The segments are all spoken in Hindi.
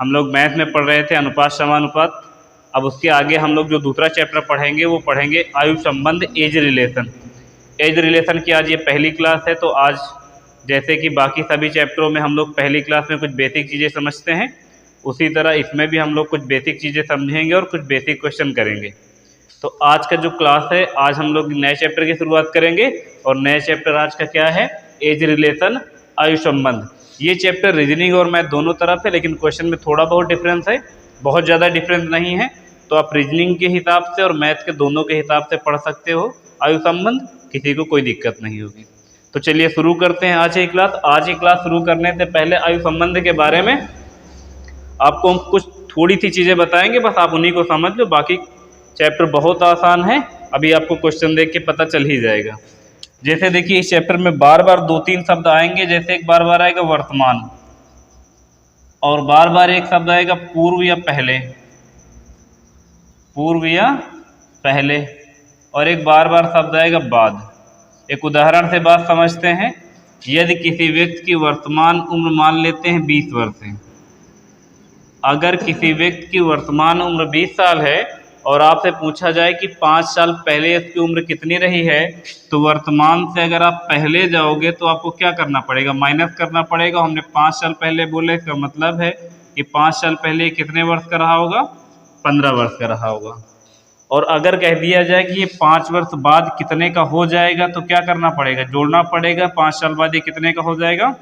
हम लोग मैथ में पढ़ रहे थे अनुपात समानुपात। अब उसके आगे हम लोग जो दूसरा चैप्टर पढ़ेंगे वो पढ़ेंगे आयु संबंध, एज रिलेशन। एज रिलेशन की आज ये पहली क्लास है, तो आज जैसे कि बाकी सभी चैप्टरों में हम लोग पहली क्लास में कुछ बेसिक चीज़ें समझते हैं, उसी तरह इसमें भी हम लोग कुछ बेसिक चीज़ें समझेंगे और कुछ बेसिक क्वेश्चन करेंगे। तो आज का जो क्लास है, आज हम लोग नए चैप्टर की शुरुआत करेंगे और नए चैप्टर आज का क्या है, एज रिलेशन, आयु संबंध। ये चैप्टर रीजनिंग और मैथ दोनों तरफ है, लेकिन क्वेश्चन में थोड़ा बहुत डिफरेंस है, बहुत ज़्यादा डिफरेंस नहीं है। तो आप रीजनिंग के हिसाब से और मैथ के दोनों के हिसाब से पढ़ सकते हो आयु संबंध, किसी को कोई दिक्कत नहीं होगी। तो चलिए शुरू करते हैं आज की क्लास। आज की क्लास शुरू करने से पहले आयु संबंध के बारे में आपको हम कुछ थोड़ी सी चीज़ें बताएंगे, बस आप उन्हीं को समझ लो। बाकी चैप्टर बहुत आसान है, अभी आपको क्वेश्चन देख के पता चल ही जाएगा। जैसे देखिए इस चैप्टर में बार बार 2-3 शब्द आएंगे, जैसे एक बार बार आएगा वर्तमान, और बार बार एक शब्द आएगा पूर्व या पहले, पूर्व या पहले, और एक बार बार शब्द आएगा बाद। एक उदाहरण से बात समझते हैं। यदि किसी व्यक्ति की वर्तमान उम्र मान लेते हैं 20 वर्ष है, अगर किसी व्यक्ति की वर्तमान उम्र 20 साल है और आपसे पूछा जाए कि 5 साल पहले इसकी उम्र कितनी रही है, तो वर्तमान से अगर आप पहले जाओगे तो आपको क्या करना पड़ेगा, माइनस करना पड़ेगा। हमने 5 साल पहले बोले, इसका मतलब है कि 5 साल पहले कितने वर्ष का रहा होगा, 15 वर्ष का रहा होगा। और अगर कह दिया जाए कि ये 5 वर्ष बाद कितने का हो जाएगा, तो क्या करना पड़ेगा, जोड़ना पड़ेगा। 5 साल बाद ये कितने का हो जाएगा,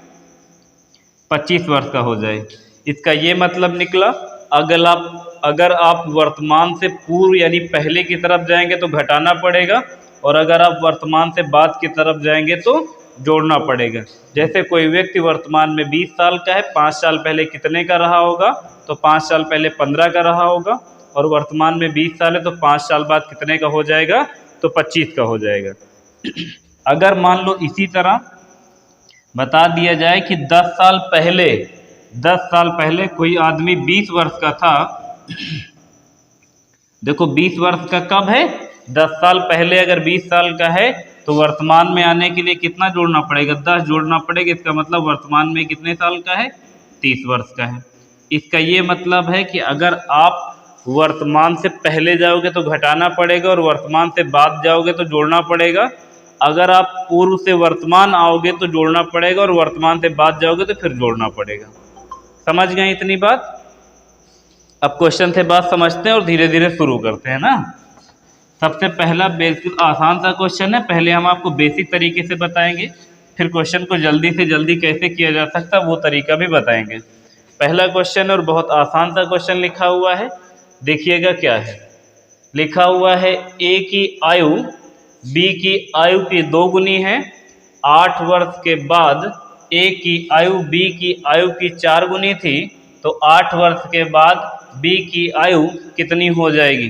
25 वर्ष का हो जाए। इसका ये मतलब निकला, अगर आप वर्तमान से पूर्व यानी पहले की तरफ जाएंगे तो घटाना पड़ेगा, और अगर आप वर्तमान से बाद की तरफ जाएंगे तो जोड़ना पड़ेगा। जैसे कोई व्यक्ति वर्तमान में 20 साल का है, 5 साल पहले कितने का रहा होगा, तो 5 साल पहले 15 का रहा होगा, और वर्तमान में 20 साल है तो 5 साल बाद कितने का हो जाएगा, तो 25 का हो जाएगा। अगर मान लो इसी तरह बता दिया जाए कि 10 साल पहले कोई आदमी 20 वर्ष का था। देखो 20 वर्ष का कब है, 10 साल पहले अगर 20 साल का है तो वर्तमान में आने के लिए कितना जोड़ना पड़ेगा, 10 जोड़ना पड़ेगा। इसका मतलब वर्तमान में कितने साल का है, 30 वर्ष का है। इसका ये मतलब है कि अगर आप वर्तमान से पहले जाओगे तो घटाना पड़ेगा, और वर्तमान से बाद जाओगे तो जोड़ना पड़ेगा। अगर आप पूर्व से वर्तमान आओगे तो जोड़ना पड़ेगा, और वर्तमान से बाद जाओगे तो फिर जोड़ना पड़ेगा। समझ गए इतनी बात। अब क्वेश्चन से बात समझते हैं और धीरे धीरे शुरू करते हैं ना। सबसे पहला बेसिक आसान सा क्वेश्चन है, पहले हम आपको बेसिक तरीके से बताएंगे, फिर क्वेश्चन को जल्दी से जल्दी कैसे किया जा सकता है वो तरीका भी बताएंगे। पहला क्वेश्चन और बहुत आसान सा क्वेश्चन लिखा हुआ है, देखिएगा क्या है। लिखा हुआ है ए की आयु बी की आयु की 2 गुनी है, 8 वर्ष के बाद ए की आयु बी की आयु की 4 गुनी थी, तो 8 वर्ष के बाद बी की आयु कितनी हो जाएगी।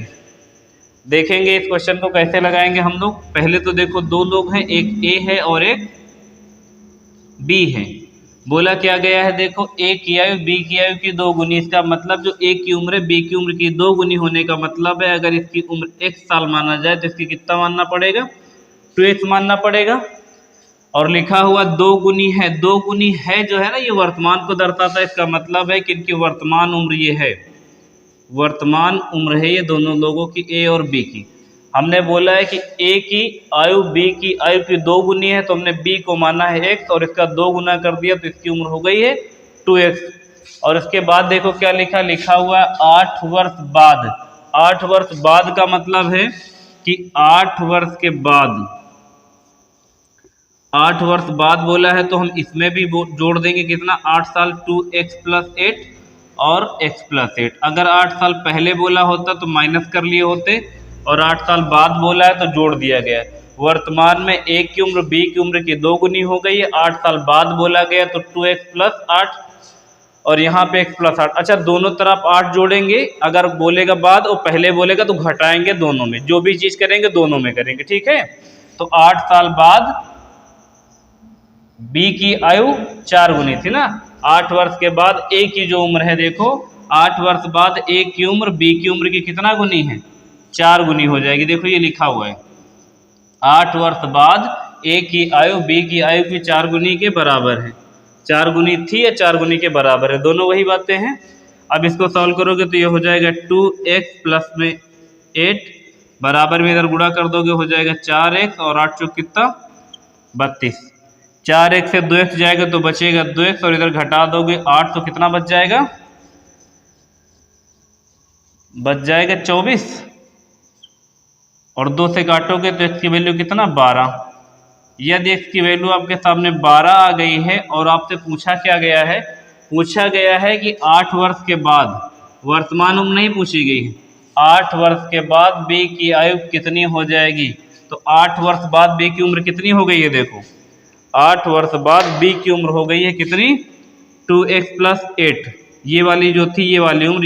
देखेंगे इस क्वेश्चन को कैसे लगाएंगे हम लोग। पहले तो देखो 2 लोग हैं, एक ए है और एक बी है। बोला क्या गया है, देखो ए की आयु बी की आयु की 2 गुनी। इसका मतलब जो ए की उम्र है बी की उम्र की 2 गुनी होने का मतलब है, अगर इसकी उम्र 1 साल माना जाए तो इसकी कितना मानना पड़ेगा, 2x मानना पड़ेगा। और लिखा हुआ 2 गुनी है, 2 गुनी है जो है ना, ये वर्तमान को दर्शाता है। इसका मतलब है कि इनकी वर्तमान उम्र ये है, वर्तमान उम्र है ये दोनों लोगों की, ए और बी की। हमने बोला है कि ए की आयु बी की आयु की 2 गुनी है, तो हमने बी को माना है x, और इसका 2 गुना कर दिया तो इसकी उम्र हो गई है 2x। और इसके बाद देखो क्या लिखा हुआ है 8 वर्ष बाद। 8 वर्ष बाद का मतलब है कि 8 वर्ष के बाद, 8 वर्ष बाद बोला है तो हम इसमें भी जोड़ देंगे कितना, 8 साल, 2x + 8 और x + 8। अगर 8 साल पहले बोला होता तो माइनस कर लिए होते, और 8 साल बाद बोला है तो जोड़ दिया गया। वर्तमान में ए की उम्र बी की उम्र की 2 गुनी हो गई है, 8 साल बाद बोला गया तो 2x + 8, और यहाँ पे x + 8। अच्छा, दोनों तरफ 8 जोड़ेंगे, अगर बोलेगा बाद और पहले बोलेगा तो घटाएंगे दोनों में, जो भी चीज़ करेंगे दोनों में करेंगे, ठीक है। तो 8 साल बाद बी की आयु 4 गुनी थी ना, 8 वर्ष के बाद ए की जो उम्र है, देखो 8 वर्ष बाद ए की उम्र बी की उम्र की कितना गुनी है, 4 गुनी हो जाएगी। देखो ये लिखा हुआ है 8 वर्ष बाद ए की आयु बी की आयु की 4 गुनी के बराबर है। 4 गुनी थी या 4 गुनी के बराबर है, दोनों वही बातें हैं। अब इसको सॉल्व करोगे तो ये हो जाएगा 2x प्लस में 8 बराबर में इधर गुणा कर दोगे हो जाएगा 4x और 8 चौक कितना 32। 4x से 2x जाएगा तो बचेगा 2x और इधर घटा दोगे 8 तो कितना बच जाएगा 24 और 2 से काटोगे तो x की वैल्यू कितना 12। यदि x की वैल्यू आपके सामने 12 आ गई है और आपसे पूछा क्या गया है, पूछा गया है कि 8 वर्ष के बाद, वर्तमान उम्र नहीं पूछी गई है, 8 वर्ष के बाद b की आयु कितनी हो जाएगी। तो 8 वर्ष बाद b की उम्र कितनी हो गई है, देखो 8 वर्ष बाद b की उम्र हो गई है कितनी 2x प्लस 8। ये वाली जो थी ये वाली उम्र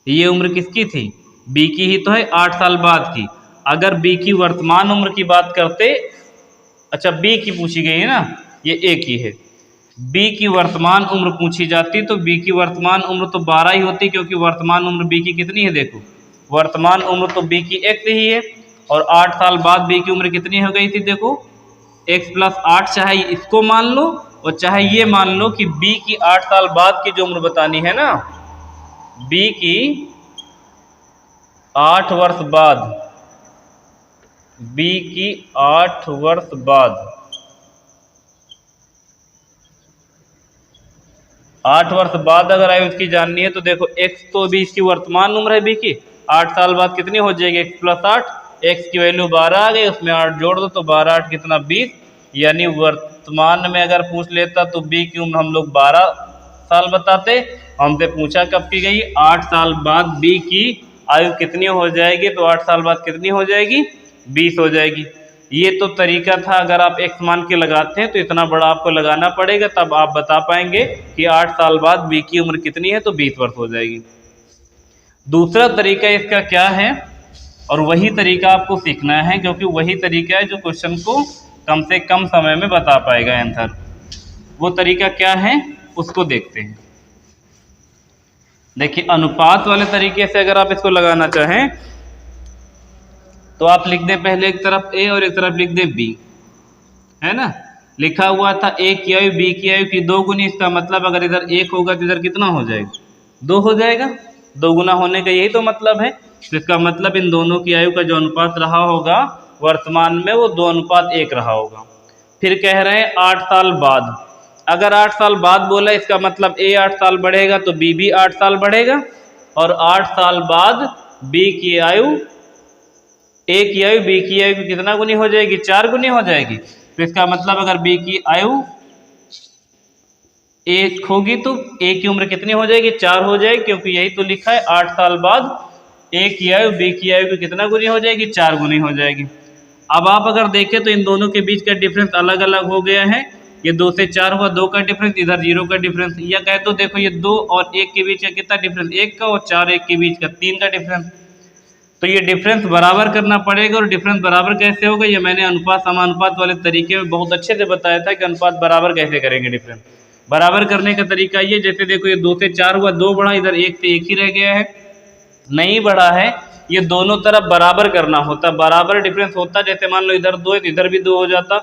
ये उम्र किसकी थी b की ही तो है, 8 साल बाद की। अगर b की वर्तमान उम्र की बात करते, अच्छा b की पूछी गई है ना, ये a की है, b की वर्तमान उम्र पूछी जाती तो b की वर्तमान उम्र तो 12 ही होती, क्योंकि वर्तमान उम्र b की कितनी है, देखो वर्तमान उम्र तो b की x ही है और 8 साल बाद b की उम्र कितनी हो गई थी, देखो x प्लस 8। चाहे इसको मान लो और चाहे ये मान लो कि b की 8 साल बाद की जो उम्र बतानी है ना, b की 8 वर्ष बाद, b की 8 वर्ष बाद, 8 वर्ष बाद अगर आयु इसकी जाननी है तो देखो x तो भी इसकी वर्तमान उम्र है b की, 8 साल बाद कितनी हो जाएगी x प्लस 8, x की वैल्यू 12 आ गई, उसमें 8 जोड़ दो तो 12 8 कितना 20। यानी वर्तमान में अगर पूछ लेता तो b की उम्र हम लोग 12 साल बताते, हमसे पूछा कब की गई 8 साल बाद b की आयु कितनी हो जाएगी, तो 8 साल बाद कितनी हो जाएगी 20 हो जाएगी। ये तो तरीका था, अगर आप x मान के लगाते हैं तो इतना बड़ा आपको लगाना पड़ेगा, तब आप बता पाएंगे कि 8 साल बाद b की उम्र कितनी है, तो 20 वर्ष हो जाएगी। दूसरा तरीका इसका क्या है, और वही तरीका आपको सीखना है, क्योंकि वही तरीका है जो क्वेश्चन को कम से कम समय में बता पाएगा आंसर। वो तरीका क्या है उसको देखते हैं। देखिए अनुपात वाले तरीके से अगर आप इसको लगाना चाहें तो आप लिख दें पहले एक तरफ a और एक तरफ लिख दें b, है ना। लिखा हुआ था a की आयु b की आयु की 2 गुनी, इसका मतलब अगर इधर 1 होगा तो इधर कितना हो जाएगा 2 हो जाएगा, 2 गुना होने का यही तो मतलब है। तो इसका मतलब इन दोनों की आयु का जो अनुपात रहा होगा वर्तमान में वो 2:1 रहा होगा। फिर कह रहे हैं 8 साल बाद, अगर 8 साल बाद बोला इसका मतलब a 8 साल बढ़ेगा तो b भी 8 साल बढ़ेगा, और 8 साल बाद b की आयु a की आयु b की आयु की कितना गुनी हो जाएगी 4 गुनी हो जाएगी। तो इसका मतलब अगर b की आयु 1 होगी तो a की उम्र कितनी हो जाएगी 4 हो जाएगी, क्योंकि यही तो लिखा है 8 साल बाद a की आयु b की आयु की कितना गुनी हो जाएगी 4 गुनी हो जाएगी। अब आप अगर देखें तो इन दोनों के बीच का डिफरेंस अलग अलग हो गया है, ये 2 से 4 हुआ, 2 का डिफरेंस, इधर 0 का डिफरेंस, या कहे तो देखो ये 2 और 1 के बीच का कितना डिफरेंस 1 का, और 4 1 के बीच का 3 का डिफरेंस। तो ये डिफरेंस बराबर करना पड़ेगा, और डिफरेंस बराबर कैसे होगा ये मैंने अनुपात समानुपात वाले तरीके में बहुत अच्छे से बताया था कि अनुपात बराबर कैसे करेंगे। डिफरेंस बराबर करने का तरीका ये, जैसे देखो ये 2 से 4 हुआ, 2 बढ़ा, इधर 1 से 1 ही रह गया है, नहीं बढ़ा है, ये दोनों तरफ बराबर करना होता, बराबर डिफरेंस होता। जैसे मान लो इधर 2 है तो इधर भी 2 हो जाता,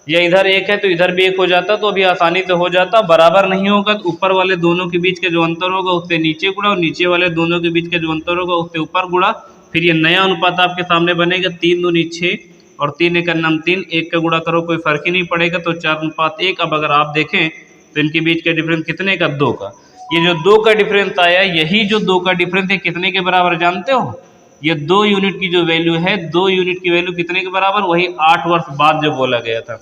या इधर 1 है तो इधर भी 1 हो जाता, तो अभी आसानी से हो जाता। बराबर नहीं होगा तो ऊपर वाले दोनों के बीच का जो अंतर होगा उससे नीचे गुणा, और नीचे वाले दोनों के बीच का जो अंतर होगा उससे ऊपर गुणा, फिर ये नया अनुपात आपके सामने बनेगा 3 दूनी 6 और 3 एक अन्नम 3, 1 का गुणा करो कोई फर्क ही नहीं पड़ेगा, तो 4:1। अब अगर आप देखें तो इनके बीच का डिफरेंस कितने का 2 का, ये जो 2 का डिफरेंस आया, यही जो 2 का डिफरेंस है कितने के बराबर जानते हो, ये 2 यूनिट की जो वैल्यू है, 2 यूनिट की वैल्यू कितने के बराबर, वही 8 वर्ष बाद जो बोला गया था।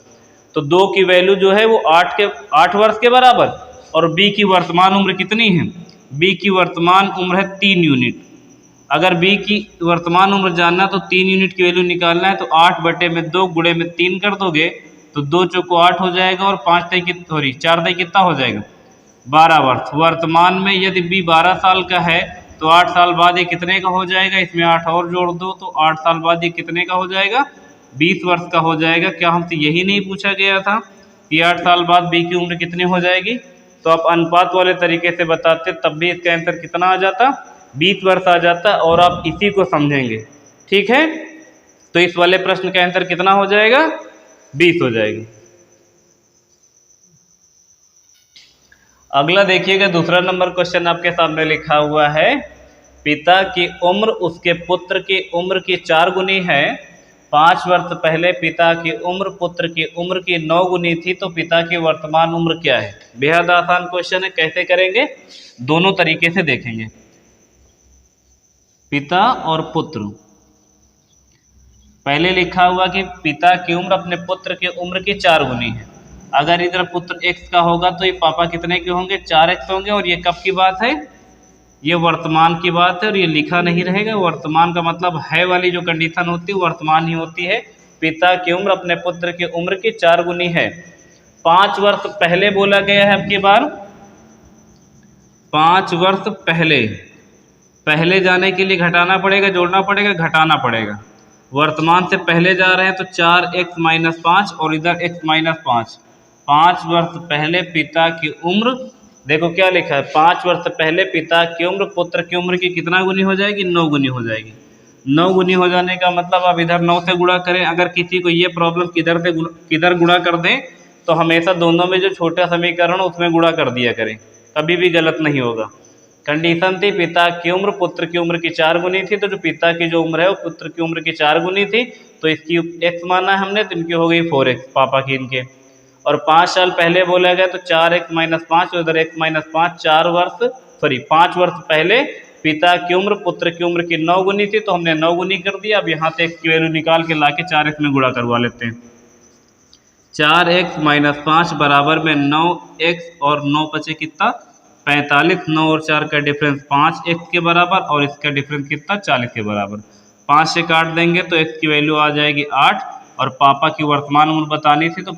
तो 2 की वैल्यू जो है वो 8 वर्ष के बराबर, और b की वर्तमान उम्र कितनी है, b की वर्तमान उम्र है 3 यूनिट। अगर b की वर्तमान उम्र जानना तो 3 यूनिट की वैल्यू निकालना है, तो 8/2 गुणे में 3 कर दोगे तो 2 चौको 8 हो जाएगा, और 4 दई कितना हो जाएगा 12 वर्ष। वर्तमान में यदि b 12 साल का है तो 8 साल बाद ये कितने का हो जाएगा, इसमें 8 और जोड़ दो तो 8 साल बाद ये कितने का हो जाएगा 20 वर्ष का हो जाएगा। क्या हमसे यही नहीं पूछा गया था कि 8 साल बाद b की उम्र कितनी हो जाएगी। तो आप अनुपात वाले तरीके से बताते तब भी इसका आंसर कितना आ जाता 20 वर्ष आ जाता, और आप इसी को समझेंगे, ठीक है। तो इस वाले प्रश्न का आंसर कितना हो जाएगा 20 हो जाएगी। अगला देखिएगा, दूसरा नंबर क्वेश्चन आपके सामने लिखा हुआ है, पिता की उम्र उसके पुत्र की उम्र की 4 गुनी है। 5 वर्ष पहले पिता की उम्र पुत्र की उम्र की 9 गुनी थी, तो पिता की वर्तमान उम्र क्या है? बेहद आसान क्वेश्चन है। कैसे करेंगे? दोनों तरीके से देखेंगे। पिता और पुत्र, पहले लिखा हुआ कि पिता की उम्र अपने पुत्र की उम्र की 4 गुनी है। अगर इधर पुत्र x का होगा तो ये पापा कितने के होंगे? 4x होंगे। और ये कब की बात है? ये वर्तमान की बात है, और ये लिखा नहीं रहेगा। वर्तमान का मतलब है वाली जो कंडीशन होती है वर्तमान ही होती है। पिता की उम्र अपने पुत्र की उम्र की 4 गुनी है। 5 वर्ष पहले बोला गया है। अब की बार 5 वर्ष पहले, पहले जाने के लिए घटाना पड़ेगा, जोड़ना पड़ेगा, घटाना पड़ेगा। वर्तमान से पहले जा रहे हैं तो 4x - 5 और इधर x - 5। 5 वर्ष पहले पिता की उम्र, देखो क्या लिखा है, 5 वर्ष पहले पिता की उम्र पुत्र की उम्र की कितना गुनी हो जाएगी? 9 गुनी हो जाएगी। 9 गुनी हो जाने का मतलब अब इधर 9 से गुणा करें। अगर किसी को ये प्रॉब्लम किधर गुणा कर दें तो हमेशा दोनों में जो छोटा समीकरण उसमें गुणा कर दिया करें, कभी भी गलत नहीं होगा। कंडीशन थी पिता की उम्र पुत्र की उम्र की 4 गुनी थी, तो जो पिता की जो उम्र है वो पुत्र की उम्र की 4 गुनी थी, तो इसकी x माना हमने, तो इनकी हो गई 4x, पापा की इनके। और 5 साल पहले बोला गया तो 4x - 5 और इधर x - 5, 5 वर्ष पहले पिता की उम्र पुत्र की उम्र की 9 गुनी थी, तो हमने 9 गुनी कर दिया। अब यहाँ से x की वैल्यू निकाल के ला के 4x में गुणा करवा लेते हैं। 4x - 5 बराबर में 9x और 9 बचे कितना? 45। 9 और 4 का डिफरेंस 5x के बराबर, और इसका डिफरेंस कितना? 40 के बराबर। 5 से काट देंगे तो x की वैल्यू आ जाएगी 8। और पापा की वर्तमान उम्र बतानी थी, तो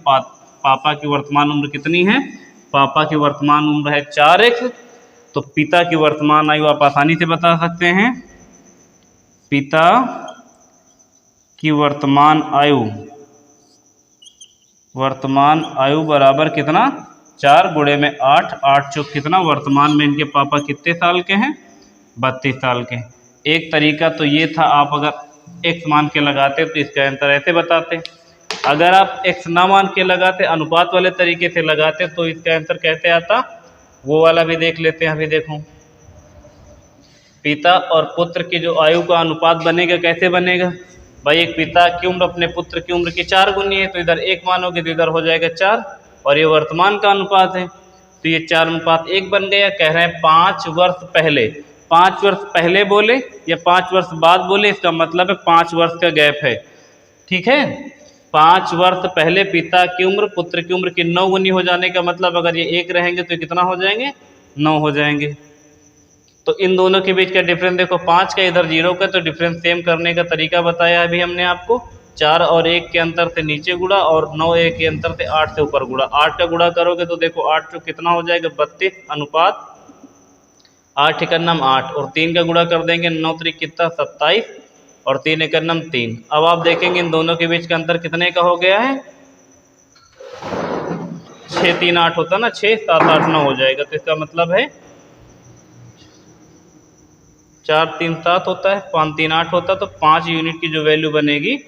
पापा की वर्तमान उम्र कितनी है? पापा की वर्तमान उम्र है 4x। तो पिता की वर्तमान आयु आप आसानी से बता सकते हैं। पिता की वर्तमान आयु बराबर कितना? 4 गुणे में 8, 8 चौक कितना? वर्तमान में इनके पापा कितने साल के हैं? 32 साल के। एक तरीका तो ये था, आप अगर x मान के लगाते तो इसका आंसर ऐसे बताते। अगर आप x ना मान के लगाते, अनुपात वाले तरीके से लगाते, तो इसका आंसर कैसे आता? वो वाला भी देख लेते हैं। अभी देखो, पिता और पुत्र की जो आयु का अनुपात बनेगा, कैसे बनेगा भाई? एक पिता की उम्र अपने पुत्र की उम्र की 4 गुनी है, तो इधर 1 मानोगे तो इधर हो जाएगा 4, और ये वर्तमान का अनुपात है, तो ये 4:1 बन गया। कह रहे हैं 5 वर्ष पहले। 5 वर्ष पहले बोले या 5 वर्ष बाद बोले, इसका मतलब है 5 वर्ष का गैप है। ठीक है, 5 वर्ष पहले पिता की उम्र पुत्र की उम्र की 9 गुनी हो जाने का मतलब, अगर ये 1 रहेंगे तो कितना हो जाएंगे? 9 हो जाएंगे। तो इन दोनों के बीच का डिफरेंस देखो, 5 का इधर 0 का, तो डिफरेंस सेम करने का तरीका बताया अभी हमने आपको। 4 और 1 के अंतर से नीचे गुणा, और 9 1 के अंतर से 8 से ऊपर गुणा। 8 का गुणा करोगे तो देखो 8 चौक कितना हो जाएगा? 32 अनुपात 8 एक नम 8, और 3 का गुणा कर देंगे 9 3 कितना? 27, और 3 एक नम 3। अब आप देखेंगे इन दोनों के बीच का अंतर कितने का हो गया है? 6 3 8 होता ना, 6 7 8 9 हो जाएगा। तो इसका मतलब है 4 3 7 होता है, 5 3 8 होता है, तो 5 यूनिट की जो वैल्यू बनेगी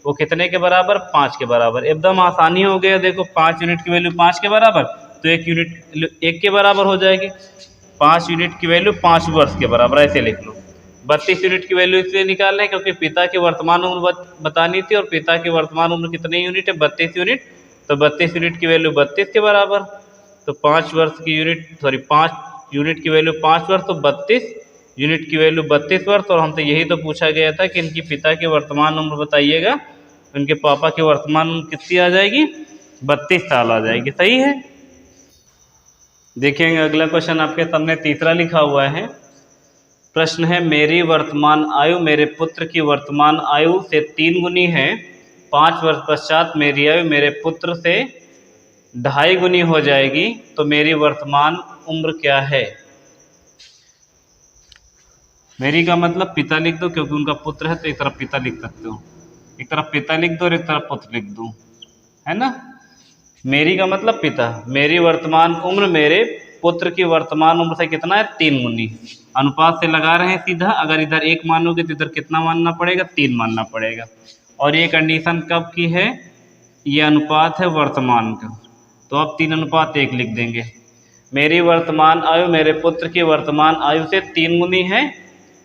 वो कितने के बराबर? 5 के बराबर। एकदम आसानी हो गया। देखो 5 यूनिट की वैल्यू 5 के बराबर, तो 1 यूनिट 1 के बराबर हो जाएगी। 5 यूनिट की वैल्यू 5 वर्ष के बराबर, ऐसे लिख लो। 32 यूनिट की वैल्यू इसलिए निकाल रहे हैं क्योंकि पिता की वर्तमान उम्र बतानी थी, और पिता की वर्तमान उम्र कितने यूनिट है? 32 यूनिट। तो 32 यूनिट की वैल्यू 32 के बराबर। तो 5 वर्ष की यूनिट, 5 यूनिट की वैल्यू 5 वर्ष, तो 32 यूनिट की वैल्यू 32 वर्ष। और हमसे यही तो पूछा गया था कि इनकी पिता की वर्तमान उम्र बताइएगा, उनके पापा की वर्तमान उम्र कितनी आ जाएगी? 32 साल आ जाएगी। सही है। देखेंगे अगला क्वेश्चन आपके सामने तीसरा लिखा हुआ है। प्रश्न है, मेरी वर्तमान आयु मेरे पुत्र की वर्तमान आयु से 3 गुनी है। 5 वर्ष पश्चात मेरी आयु मेरे पुत्र से 2.5 गुनी हो जाएगी, तो मेरी वर्तमान उम्र क्या है? मेरी का मतलब पिता लिख दो, क्योंकि उनका पुत्र है तो एक तरफ पिता लिख सकते हो, एक तरफ पिता लिख दो और एक तरफ पुत्र लिख दो, है ना। मेरी का मतलब पिता। मेरी वर्तमान उम्र मेरे पुत्र की वर्तमान उम्र से कितना है? 3 गुनी। अनुपात से लगा रहे हैं सीधा। अगर इधर 1 मानोगे तो इधर कितना मानना पड़ेगा? 3 मानना पड़ेगा। और ये कंडीशन कब की है? ये अनुपात है वर्तमान का, तो अब 3:1 लिख देंगे। मेरी वर्तमान आयु मेरे पुत्र की वर्तमान आयु से 3 गुनी है,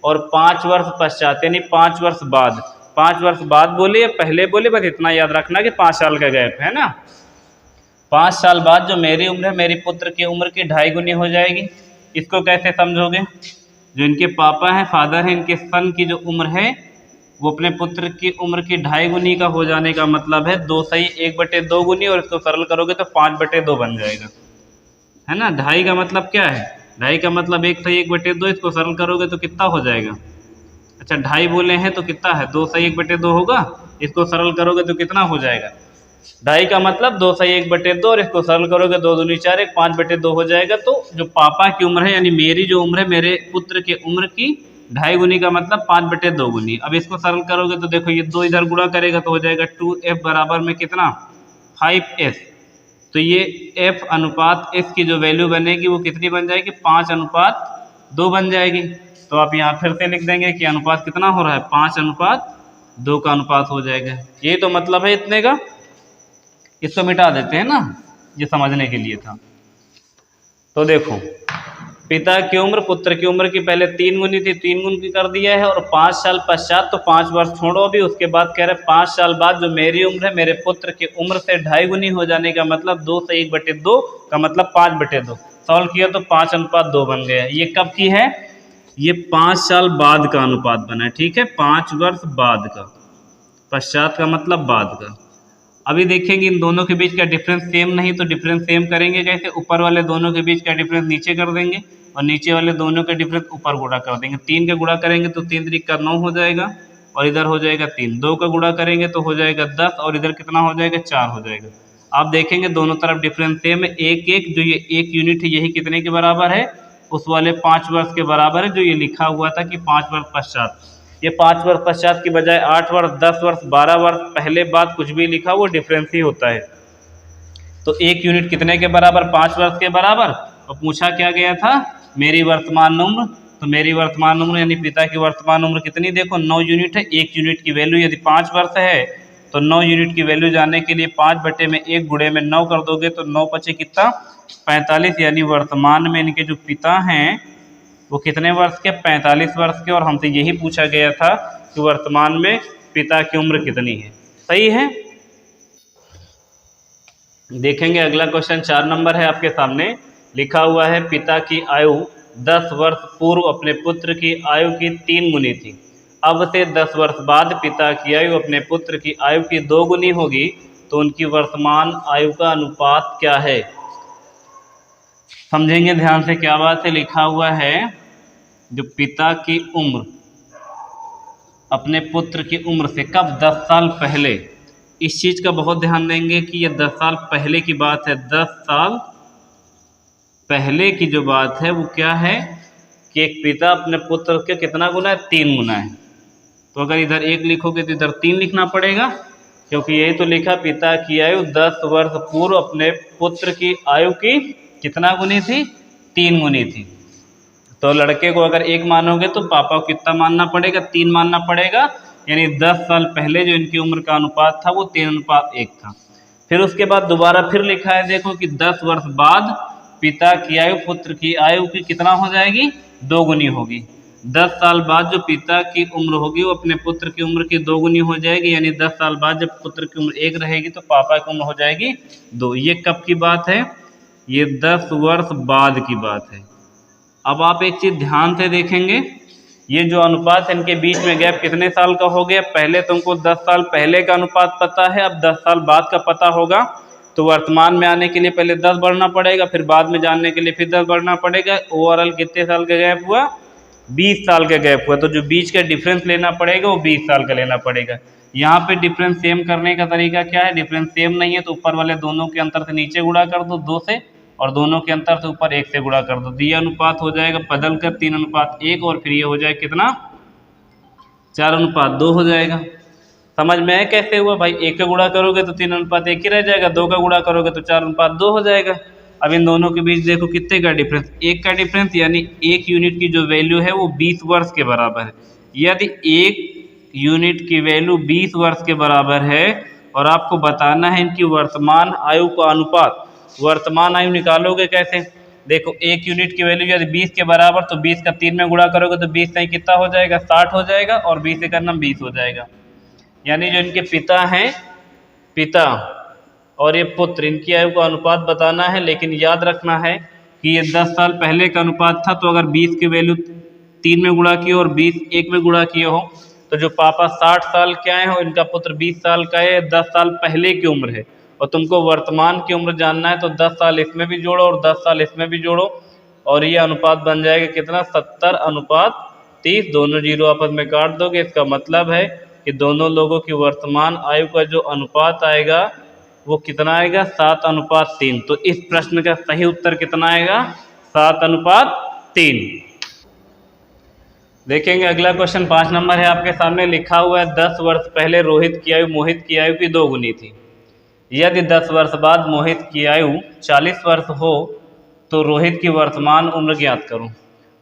और 5 वर्ष पश्चात यानी 5 वर्ष बाद, 5 वर्ष बाद बोले या पहले बोले, बस इतना याद रखना कि 5 साल का गैप है ना। 5 साल बाद जो मेरी उम्र है मेरी पुत्र की उम्र की 2.5 गुनी हो जाएगी। इसको कैसे समझोगे? जो इनके पापा हैं, फादर हैं, इनके सन की जो उम्र है वो अपने पुत्र की उम्र की 2.5 गुनी का हो जाने का मतलब है 2 सही 1/2 गुनी, और इसको सरल करोगे तो 5/2 बन जाएगा, है ना। 2.5 का मतलब क्या है? 2.5 का मतलब 1 सही 1/2, इसको सरल करोगे तो कितना हो जाएगा? अच्छा 2.5 बोले हैं तो कितना है? 2 सही 1/2 होगा, इसको सरल करोगे तो कितना हो जाएगा? 2.5 का मतलब 2 सही 1/2, और इसको सरल करोगे 2 दूनी 4, 1 5/2 हो जाएगा। तो जो पापा की उम्र है यानी मेरी जो उम्र है मेरे पुत्र के उम्र की 2.5 गुनी का मतलब 5/2 गुनी। अब इसको सरल करोगे तो देखो ये 2 इधर गुणा करेगा तो हो जाएगा 2f बराबर में कितना? 5s। तो ये f अनुपात s की जो वैल्यू बनेगी वो कितनी बन जाएगी? 5:2 बन जाएगी। तो आप यहाँ फिर से लिख देंगे कि अनुपात कितना हो रहा है? 5:2 का अनुपात हो जाएगा। ये तो मतलब है इतने का। इसको मिटा देते हैं ना, ये समझने के लिए था। तो देखो पिता की उम्र पुत्र की उम्र की पहले 3 गुनी थी, 3 गुनी की कर दिया है, और 5 साल पश्चात तो 5 वर्ष छोड़ो अभी, उसके बाद कह रहे 5 साल बाद जो मेरी उम्र है मेरे पुत्र की उम्र से 2.5 गुनी हो जाने का मतलब 2 से 1/2 का मतलब 5/2। सॉल्व किया तो 5:2 बन गया। ये कब की है? ये 5 साल बाद का अनुपात बना है, ठीक है। 5 वर्ष बाद का, पश्चात का मतलब बाद का। अभी देखेंगे इन दोनों के बीच का डिफरेंस सेम नहीं, तो डिफरेंस सेम करेंगे कैसे? ऊपर वाले दोनों के बीच का डिफरेंस नीचे कर देंगे, और नीचे वाले दोनों के डिफरेंस ऊपर गुणा कर देंगे। 3 का गुणा करेंगे तो 3 3 का 9 हो जाएगा, और इधर हो जाएगा 3। 2 का गुणा करेंगे तो हो जाएगा 10, और इधर कितना हो जाएगा? 4 हो जाएगा। आप देखेंगे दोनों तरफ डिफरेंस सेम है, 1 1। जो ये 1 यूनिट है यही कितने के बराबर है? उस वाले 5 वर्ष के बराबर है जो ये लिखा हुआ था कि 5 वर्ष पश्चात। ये 5 वर्ष पश्चात की बजाय 8 वर्ष, 10 वर्ष, 12 वर्ष पहले बाद कुछ भी लिखा वो डिफरेंस ही होता है। तो 1 यूनिट कितने के बराबर? 5 वर्ष के बराबर। और पूछा क्या गया था? मेरी वर्तमान उम्र। तो मेरी वर्तमान उम्र यानी पिता की वर्तमान उम्र कितनी? देखो 9 यूनिट है। 1 यूनिट की वैल्यू यदि 5 वर्ष है तो 9 यूनिट की वैल्यू जानने के लिए 5/1 गुणे में 9 कर दोगे तो 9 पचे कितना? 45। यानी वर्तमान में इनके जो पिता हैं वो कितने वर्ष के? 45 वर्ष के। और हमसे यही पूछा गया था कि वर्तमान में पिता की उम्र कितनी है। सही है। देखेंगे अगला क्वेश्चन 4 नंबर है आपके सामने। लिखा हुआ है पिता की आयु 10 वर्ष पूर्व अपने पुत्र की आयु की 3 गुनी थी। अब से 10 वर्ष बाद पिता की आयु अपने पुत्र की आयु की 2 गुनी होगी, तो उनकी वर्तमान आयु का अनुपात क्या है? समझेंगे ध्यान से क्या बात है। लिखा हुआ है जो पिता की उम्र अपने पुत्र की उम्र से कब? 10 साल पहले। इस चीज़ का बहुत ध्यान देंगे कि ये 10 साल पहले की बात है। 10 साल पहले की जो बात है वो क्या है कि एक पिता अपने पुत्र के कितना गुना है? 3 गुना है। तो अगर इधर 1 लिखोगे तो इधर 3 लिखना पड़ेगा, क्योंकि यही तो लिखा पिता की आयु 10 वर्ष पूर्व अपने पुत्र की आयु की कितना गुनी थी? 3 गुनी थी। तो लड़के को अगर 1 मानोगे तो पापा को कितना मानना पड़ेगा? 3 मानना पड़ेगा। यानी 10 साल पहले जो इनकी उम्र का अनुपात था वो 3:1 था। फिर उसके बाद दोबारा फिर लिखा है देखो कि 10 वर्ष बाद पिता की आयु पुत्र की आयु की कितना हो जाएगी? 2 गुनी होगी। 10 साल बाद जो पिता की उम्र होगी वो अपने पुत्र की उम्र की 2 गुनी हो जाएगी। यानी 10 साल बाद जब पुत्र की उम्र 1 रहेगी तो पापा की उम्र हो जाएगी 2। ये कब की बात है? ये 10 वर्ष बाद की बात है। अब आप एक चीज़ ध्यान से देखेंगे, ये जो अनुपात है इनके बीच में गैप कितने साल का हो गया? पहले तुमको 10 साल पहले का अनुपात पता है, अब 10 साल बाद का पता होगा। तो वर्तमान में आने के लिए पहले 10 बढ़ना पड़ेगा, फिर बाद में जानने के लिए फिर 10 बढ़ना पड़ेगा। ओवरऑल कितने साल का गैप हुआ? 20 साल का गैप हुआ। तो जो बीच का डिफरेंस लेना पड़ेगा वो 20 साल का लेना पड़ेगा। यहाँ पे डिफरेंस सेम करने का तरीका क्या है? डिफरेंस सेम नहीं है तो ऊपर वाले दोनों के अंतर से नीचे गुणा कर दो 2 से, और दोनों के अंतर से ऊपर 1 से गुणा कर दो। दिया अनुपात हो जाएगा बदल कर 3:1, और फिर ये हो जाए कितना? 4:2 हो जाएगा। समझ में है कैसे हुआ भाई? 1 का गुणा करोगे तो 3:1 ही रह जाएगा, 2 का गुणा करोगे तो 4:2 हो जाएगा। अब इन दोनों के बीच देखो कितने का डिफरेंस? 1 का डिफरेंस, यानी 1 यूनिट की जो वैल्यू है वो 20 वर्ष के बराबर है। यदि 1 यूनिट की वैल्यू 20 वर्ष के बराबर है और आपको बताना है इनकी वर्तमान आयु का अनुपात। वर्तमान आयु निकालोगे कैसे? देखो 1 यूनिट की वैल्यू यदि 20 के बराबर, तो 20 का 3 में गुणा करोगे तो 20 नहीं कितना हो जाएगा, 60 हो जाएगा, और 20 से करना 20 हो जाएगा। यानी जो इनके पिता हैं, पिता और ये पुत्र, इनकी आयु का अनुपात बताना है। लेकिन याद रखना है कि ये 10 साल पहले का अनुपात था, तो अगर 20 की वैल्यू 3 में गुणा की हो और 20 1 में गुणा किए हो, तो जो पापा 60 साल के आए हो, इनका पुत्र 20 साल का है, 10 साल पहले की उम्र है। और तुमको वर्तमान की उम्र जानना है, तो 10 साल इसमें भी जोड़ो और 10 साल इसमें भी जोड़ो, और ये अनुपात बन जाएगा कितना, 70:30। दोनों जीरो आपस में काट दोगे। इसका मतलब है कि दोनों लोगों की वर्तमान आयु का जो अनुपात आएगा वो कितना आएगा, 7:3। तो इस प्रश्न का सही उत्तर कितना आएगा, 7:3। देखेंगे अगला क्वेश्चन 5 नंबर है आपके सामने लिखा हुआ है, 10 वर्ष पहले रोहित की आयु मोहित की आयु की 2 गुनी थी। यदि 10 वर्ष बाद मोहित की आयु 40 वर्ष हो तो रोहित की वर्तमान उम्र ज्ञात करो।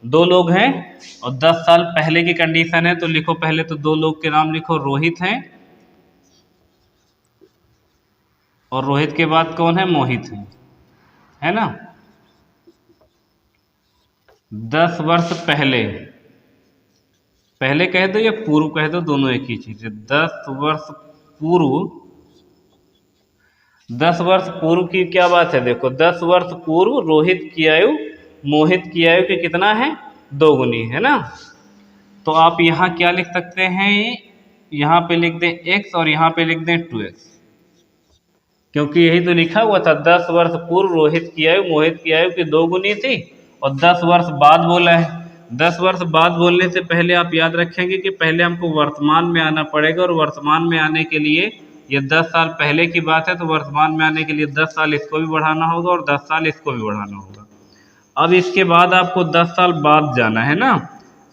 2 लोग हैं और 10 साल पहले की कंडीशन है, तो लिखो पहले तो 2 लोग के नाम लिखो, रोहित हैं और रोहित के बाद कौन है, मोहित है ना। 10 वर्ष पहले, पहले कह दो या पूर्व कह दो, दोनों एक ही चीज है। 10 वर्ष पूर्व, 10 वर्ष पूर्व की क्या बात है, देखो 10 वर्ष पूर्व रोहित की आयु मोहित की आयु के कितना है, 2 गुनी है ना। तो आप यहाँ क्या लिख सकते हैं, यहाँ पे लिख दें x और यहाँ पे लिख दें 2x, क्योंकि यही तो लिखा हुआ था, 10 वर्ष पूर्व रोहित की आयु मोहित की आयु की 2 गुनी थी, और 10 वर्ष बाद बोला है। 10 वर्ष बाद बोलने से पहले आप याद रखेंगे कि पहले हमको वर्तमान में आना पड़ेगा, और वर्तमान में आने के लिए, ये 10 साल पहले की बात है, तो वर्तमान में आने के लिए 10 साल इसको भी बढ़ाना होगा और 10 साल इसको भी बढ़ाना होगा। अब इसके बाद आपको 10 साल बाद जाना है ना,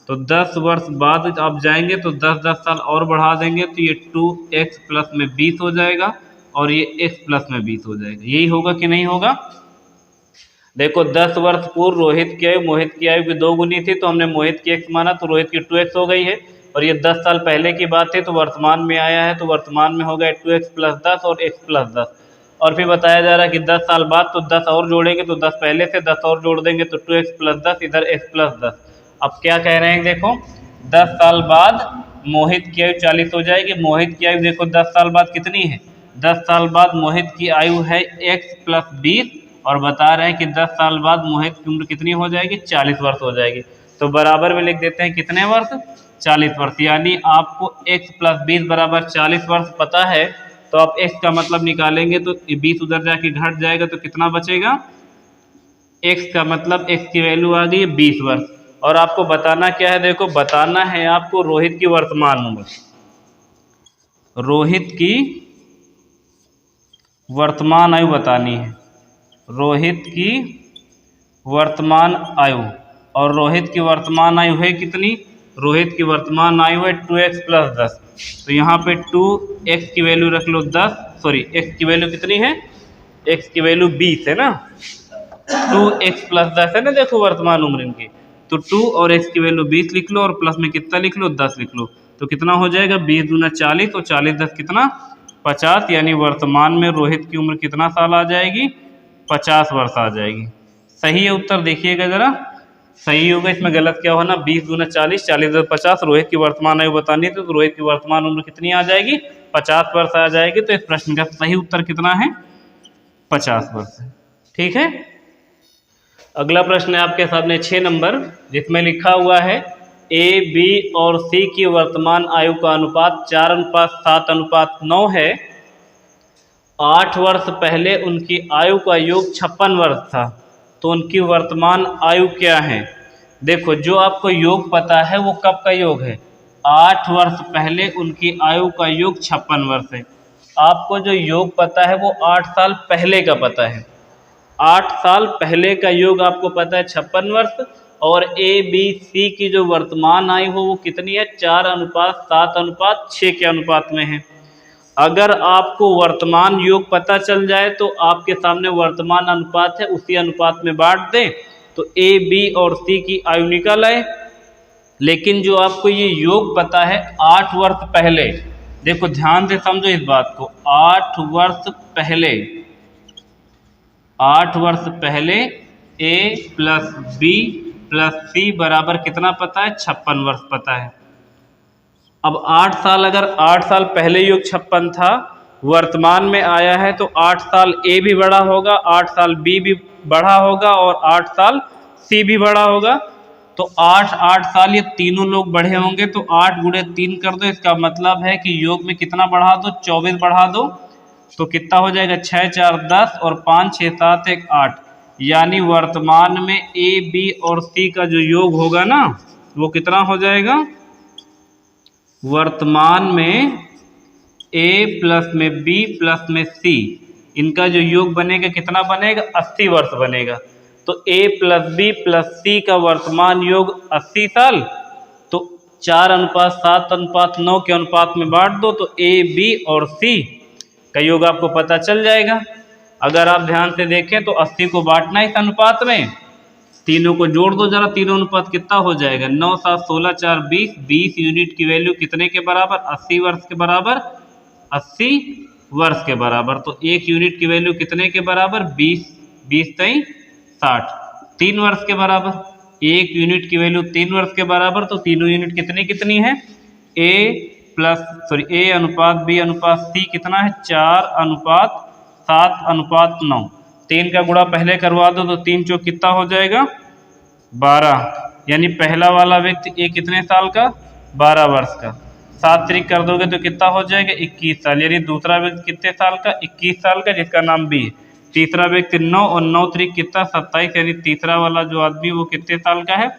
तो 10 वर्ष बाद आप जाएंगे तो 10 साल और बढ़ा देंगे, तो ये 2x प्लस में 20 हो जाएगा और ये x प्लस में 20 हो जाएगा। यही होगा कि नहीं होगा। देखो 10 वर्ष पूर्व रोहित की आयु मोहित की आयु की 2 गुनी थी, तो हमने मोहित की x माना, तो रोहित की 2x हो गई है। और ये 10 साल पहले की बात है, तो वर्तमान में आया है, तो वर्तमान में हो गया 2x प्लस 10 और x प्लस 10। और फिर बताया जा रहा है कि 10 साल बाद, तो 10 और जोड़ेंगे, तो 10 पहले से 10 और जोड़ देंगे, तो 2x प्लस 10, इधर x प्लस 10। अब क्या कह रहे हैं, देखो 10 साल बाद मोहित की आयु 40 हो जाएगी। मोहित की आयु देखो 10 साल बाद कितनी है, 10 साल बाद मोहित की आयु है x प्लस 20, और बता रहे हैं कि 10 साल बाद मोहित की उम्र कितनी हो जाएगी, 40 वर्ष हो जाएगी। तो बराबर में लिख देते हैं कितने वर्ष, 40 वर्ष। यानी आपको x प्लस 20 बराबर 40 वर्ष पता है, तो आप x का मतलब निकालेंगे तो 20 उधर जाके घट जाएगा, तो कितना बचेगा, x का मतलब x की वैल्यू आ गई 20 वर्ष। और आपको बताना क्या है, देखो बताना है आपको रोहित की वर्तमान उम्र, रोहित की वर्तमान आयु बतानी है, रोहित की वर्तमान आयु। और रोहित की वर्तमान आयु है कितनी, रोहित की वर्तमान आयु है 2x प्लस 10। तो यहाँ पे 2x की वैल्यू रख लो 10, सॉरी x की वैल्यू कितनी है, x की वैल्यू 20 है ना, 2x प्लस 10 है ना, देखो वर्तमान उम्र इनकी। तो 2 और x की वैल्यू 20 लिख लो, और प्लस में कितना लिख लो, 10 लिख लो। तो कितना हो जाएगा, 20 दूना 40 और 40 10 कितना, 50। यानी वर्तमान में रोहित की उम्र कितना साल आ जाएगी, 50 वर्ष आ जाएगी। सही है उत्तर, देखिएगा जरा सही होगा। इसमें गलत क्या होना, 20 दूना 40, 40 10 50। रोहित की वर्तमान आयु बतानी थी, तो रोहित की वर्तमान उम्र कितनी आ जाएगी, 50 वर्ष आ जाएगी। तो इस प्रश्न का सही उत्तर कितना है, 50 वर्ष। ठीक है। अगला प्रश्न है आपके सामने 6 नंबर, जिसमें लिखा हुआ है ए बी और सी की वर्तमान आयु का अनुपात 4:7:9 है। 8 वर्ष पहले उनकी आयु का योग 56 वर्ष था, तो उनकी वर्तमान आयु क्या है। देखो जो आपको योग पता है वो कब का योग है, 8 वर्ष पहले उनकी आयु का योग 56 वर्ष है। आपको जो योग पता है वो 8 साल पहले का पता है, 8 साल पहले का योग आपको पता है 56 वर्ष। और ए बी सी की जो वर्तमान आयु हो वो कितनी है, 4:7:6 के अनुपात में है। अगर आपको वर्तमान योग पता चल जाए तो आपके सामने वर्तमान अनुपात है, उसी अनुपात में बांट दें, तो ए बी और सी की आयु निकल आए। लेकिन जो आपको ये योग पता है 8 वर्ष पहले, देखो ध्यान से समझो इस बात को, 8 वर्ष पहले ए प्लस बी प्लस सी बराबर कितना पता है? 56 वर्ष पता है। अब 8 साल, अगर 8 साल पहले युग 56 था, वर्तमान में आया है, तो 8 साल ए भी बड़ा होगा, 8 साल बी भी बड़ा होगा और 8 साल सी भी बड़ा होगा। तो 8 साल ये तीनों लोग बढ़े होंगे, तो 8 गुणे 3 कर दो। इसका मतलब है कि योग में कितना बढ़ा दो? 24 बढ़ा दो, तो कितना हो जाएगा? 6 4 10 और 5 6 7 1 8। यानी वर्तमान में ए बी और सी का जो योग होगा ना, वो कितना हो जाएगा? वर्तमान में ए प्लस में बी प्लस में सी, इनका जो योग बनेगा कितना बनेगा? 80 वर्ष बनेगा। तो ए प्लस बी प्लस सी का वर्तमान योग 80 साल। तो 4:7:9 के अनुपात में बांट दो, तो ए बी और सी का योग आपको पता चल जाएगा। अगर आप ध्यान से देखें तो 80 को बांटना इस अनुपात में, तीनों को जोड़ दो जरा, तीनों अनुपात कितना हो जाएगा? 9 7 16 4 20। 20 यूनिट की वैल्यू कितने के बराबर? 80 वर्ष के बराबर। 80 वर्ष के बराबर। तो 1 यूनिट की वैल्यू कितने के बराबर? 20। 20 3 60, 3 वर्ष के बराबर। 1 यूनिट की वैल्यू 3 वर्ष के बराबर, तो तीनों यूनिट कितनी कितनी है? ए अनुपात बी अनुपात सी कितना है? 4:7:9। 3 का गुणा पहले करवा दो, तो 3 चौक कितना हो जाएगा? 12। यानी पहला वाला व्यक्ति ए कितने साल का? 12 वर्ष का। 7 त्रिक कर दोगे तो कितना हो जाएगा? 21 साल। यानी दूसरा व्यक्ति कितने साल का? 21 साल का, जिसका नाम बी है। तीसरा व्यक्ति 9 और 9 त्रिक कितना? 27। यानी तीसरा वाला जो आदमी वो कितने साल का है?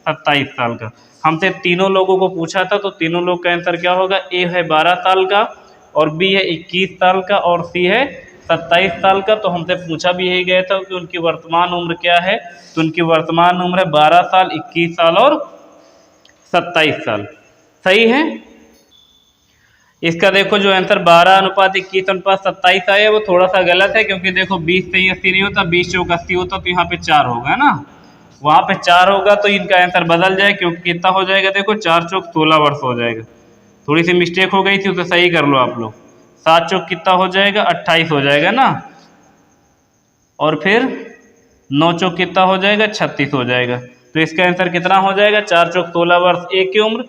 27 साल का। हमसे तीनों लोगों को पूछा था, तो तीनों लोग का आंसर क्या होगा? ए है 12 साल का और बी है 21 साल का और सी है 27 साल का। तो हमसे पूछा भी यही गया था कि उनकी वर्तमान उम्र क्या है, तो उनकी वर्तमान उम्र है 12 साल, 21 साल और 27 साल। सही है। इसका देखो जो आंसर 12:21:27 आया वो थोड़ा सा गलत है, क्योंकि देखो 20 से 80 नहीं होता, 20 चौक 80 होता, तो यहाँ पे 4 होगा ना, वहाँ पे 4 होगा, तो इनका आंसर बदल जाए, क्योंकि कितना हो जाएगा? देखो 4 चौक 16 वर्ष हो जाएगा। थोड़ी सी मिस्टेक हो गई थी, उसे सही कर लो आप लोग। 7 चौक कितना हो जाएगा? 28 हो जाएगा ना, और फिर 9 चौक कितना हो जाएगा? 36 हो जाएगा। तो इसका आंसर कितना हो जाएगा? 4 चौक 16 वर्ष ए की उम्र,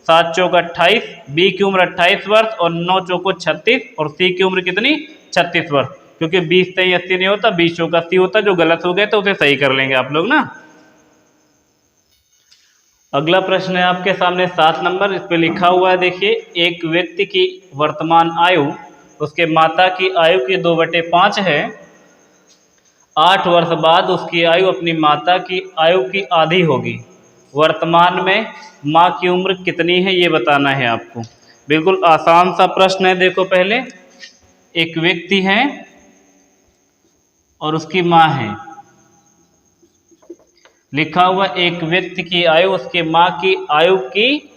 7 चौक 28, बी की उम्र 28 वर्ष और 9 चौको 36 और सी की उम्र कितनी? 36 वर्ष। क्योंकि 20 से 80 नहीं होता, 20 चौक 80 होता। जो गलत हो गए तो उसे सही कर लेंगे आप लोग ना। अगला प्रश्न है आपके सामने 7 नंबर। इस पे लिखा हुआ है, देखिए, एक व्यक्ति की वर्तमान आयु उसके माता की आयु की 2/5 है। 8 वर्ष बाद उसकी आयु अपनी माता की आयु की आधी होगी। वर्तमान में माँ की उम्र कितनी है, ये बताना है आपको। बिल्कुल आसान सा प्रश्न है। देखो, पहले एक व्यक्ति है और उसकी माँ है। लिखा हुआ एक व्यक्ति की आयु उसके माँ की आयु की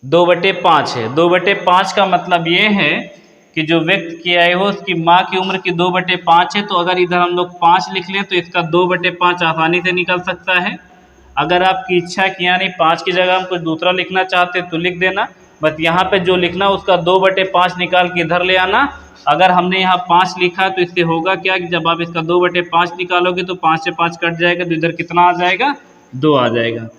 2/5 है। 2/5 का मतलब ये है कि जो व्यक्ति की आयु है उसकी माँ की उम्र की 2/5 है। तो अगर इधर हम लोग 5 लिख लें तो इसका 2/5 आसानी से निकल सकता है। अगर आपकी इच्छा कि यानी 5 की जगह हम कुछ दूसरा लिखना चाहते तो लिख देना, बस यहाँ पे जो लिखना उसका 2/5 निकाल के इधर ले आना। अगर हमने यहाँ 5 लिखा तो इससे होगा क्या कि जब आप इसका 2/5 निकालोगे तो 5 से 5 कट जाएगा, तो इधर कितना आ जाएगा? 2 आ जाएगा।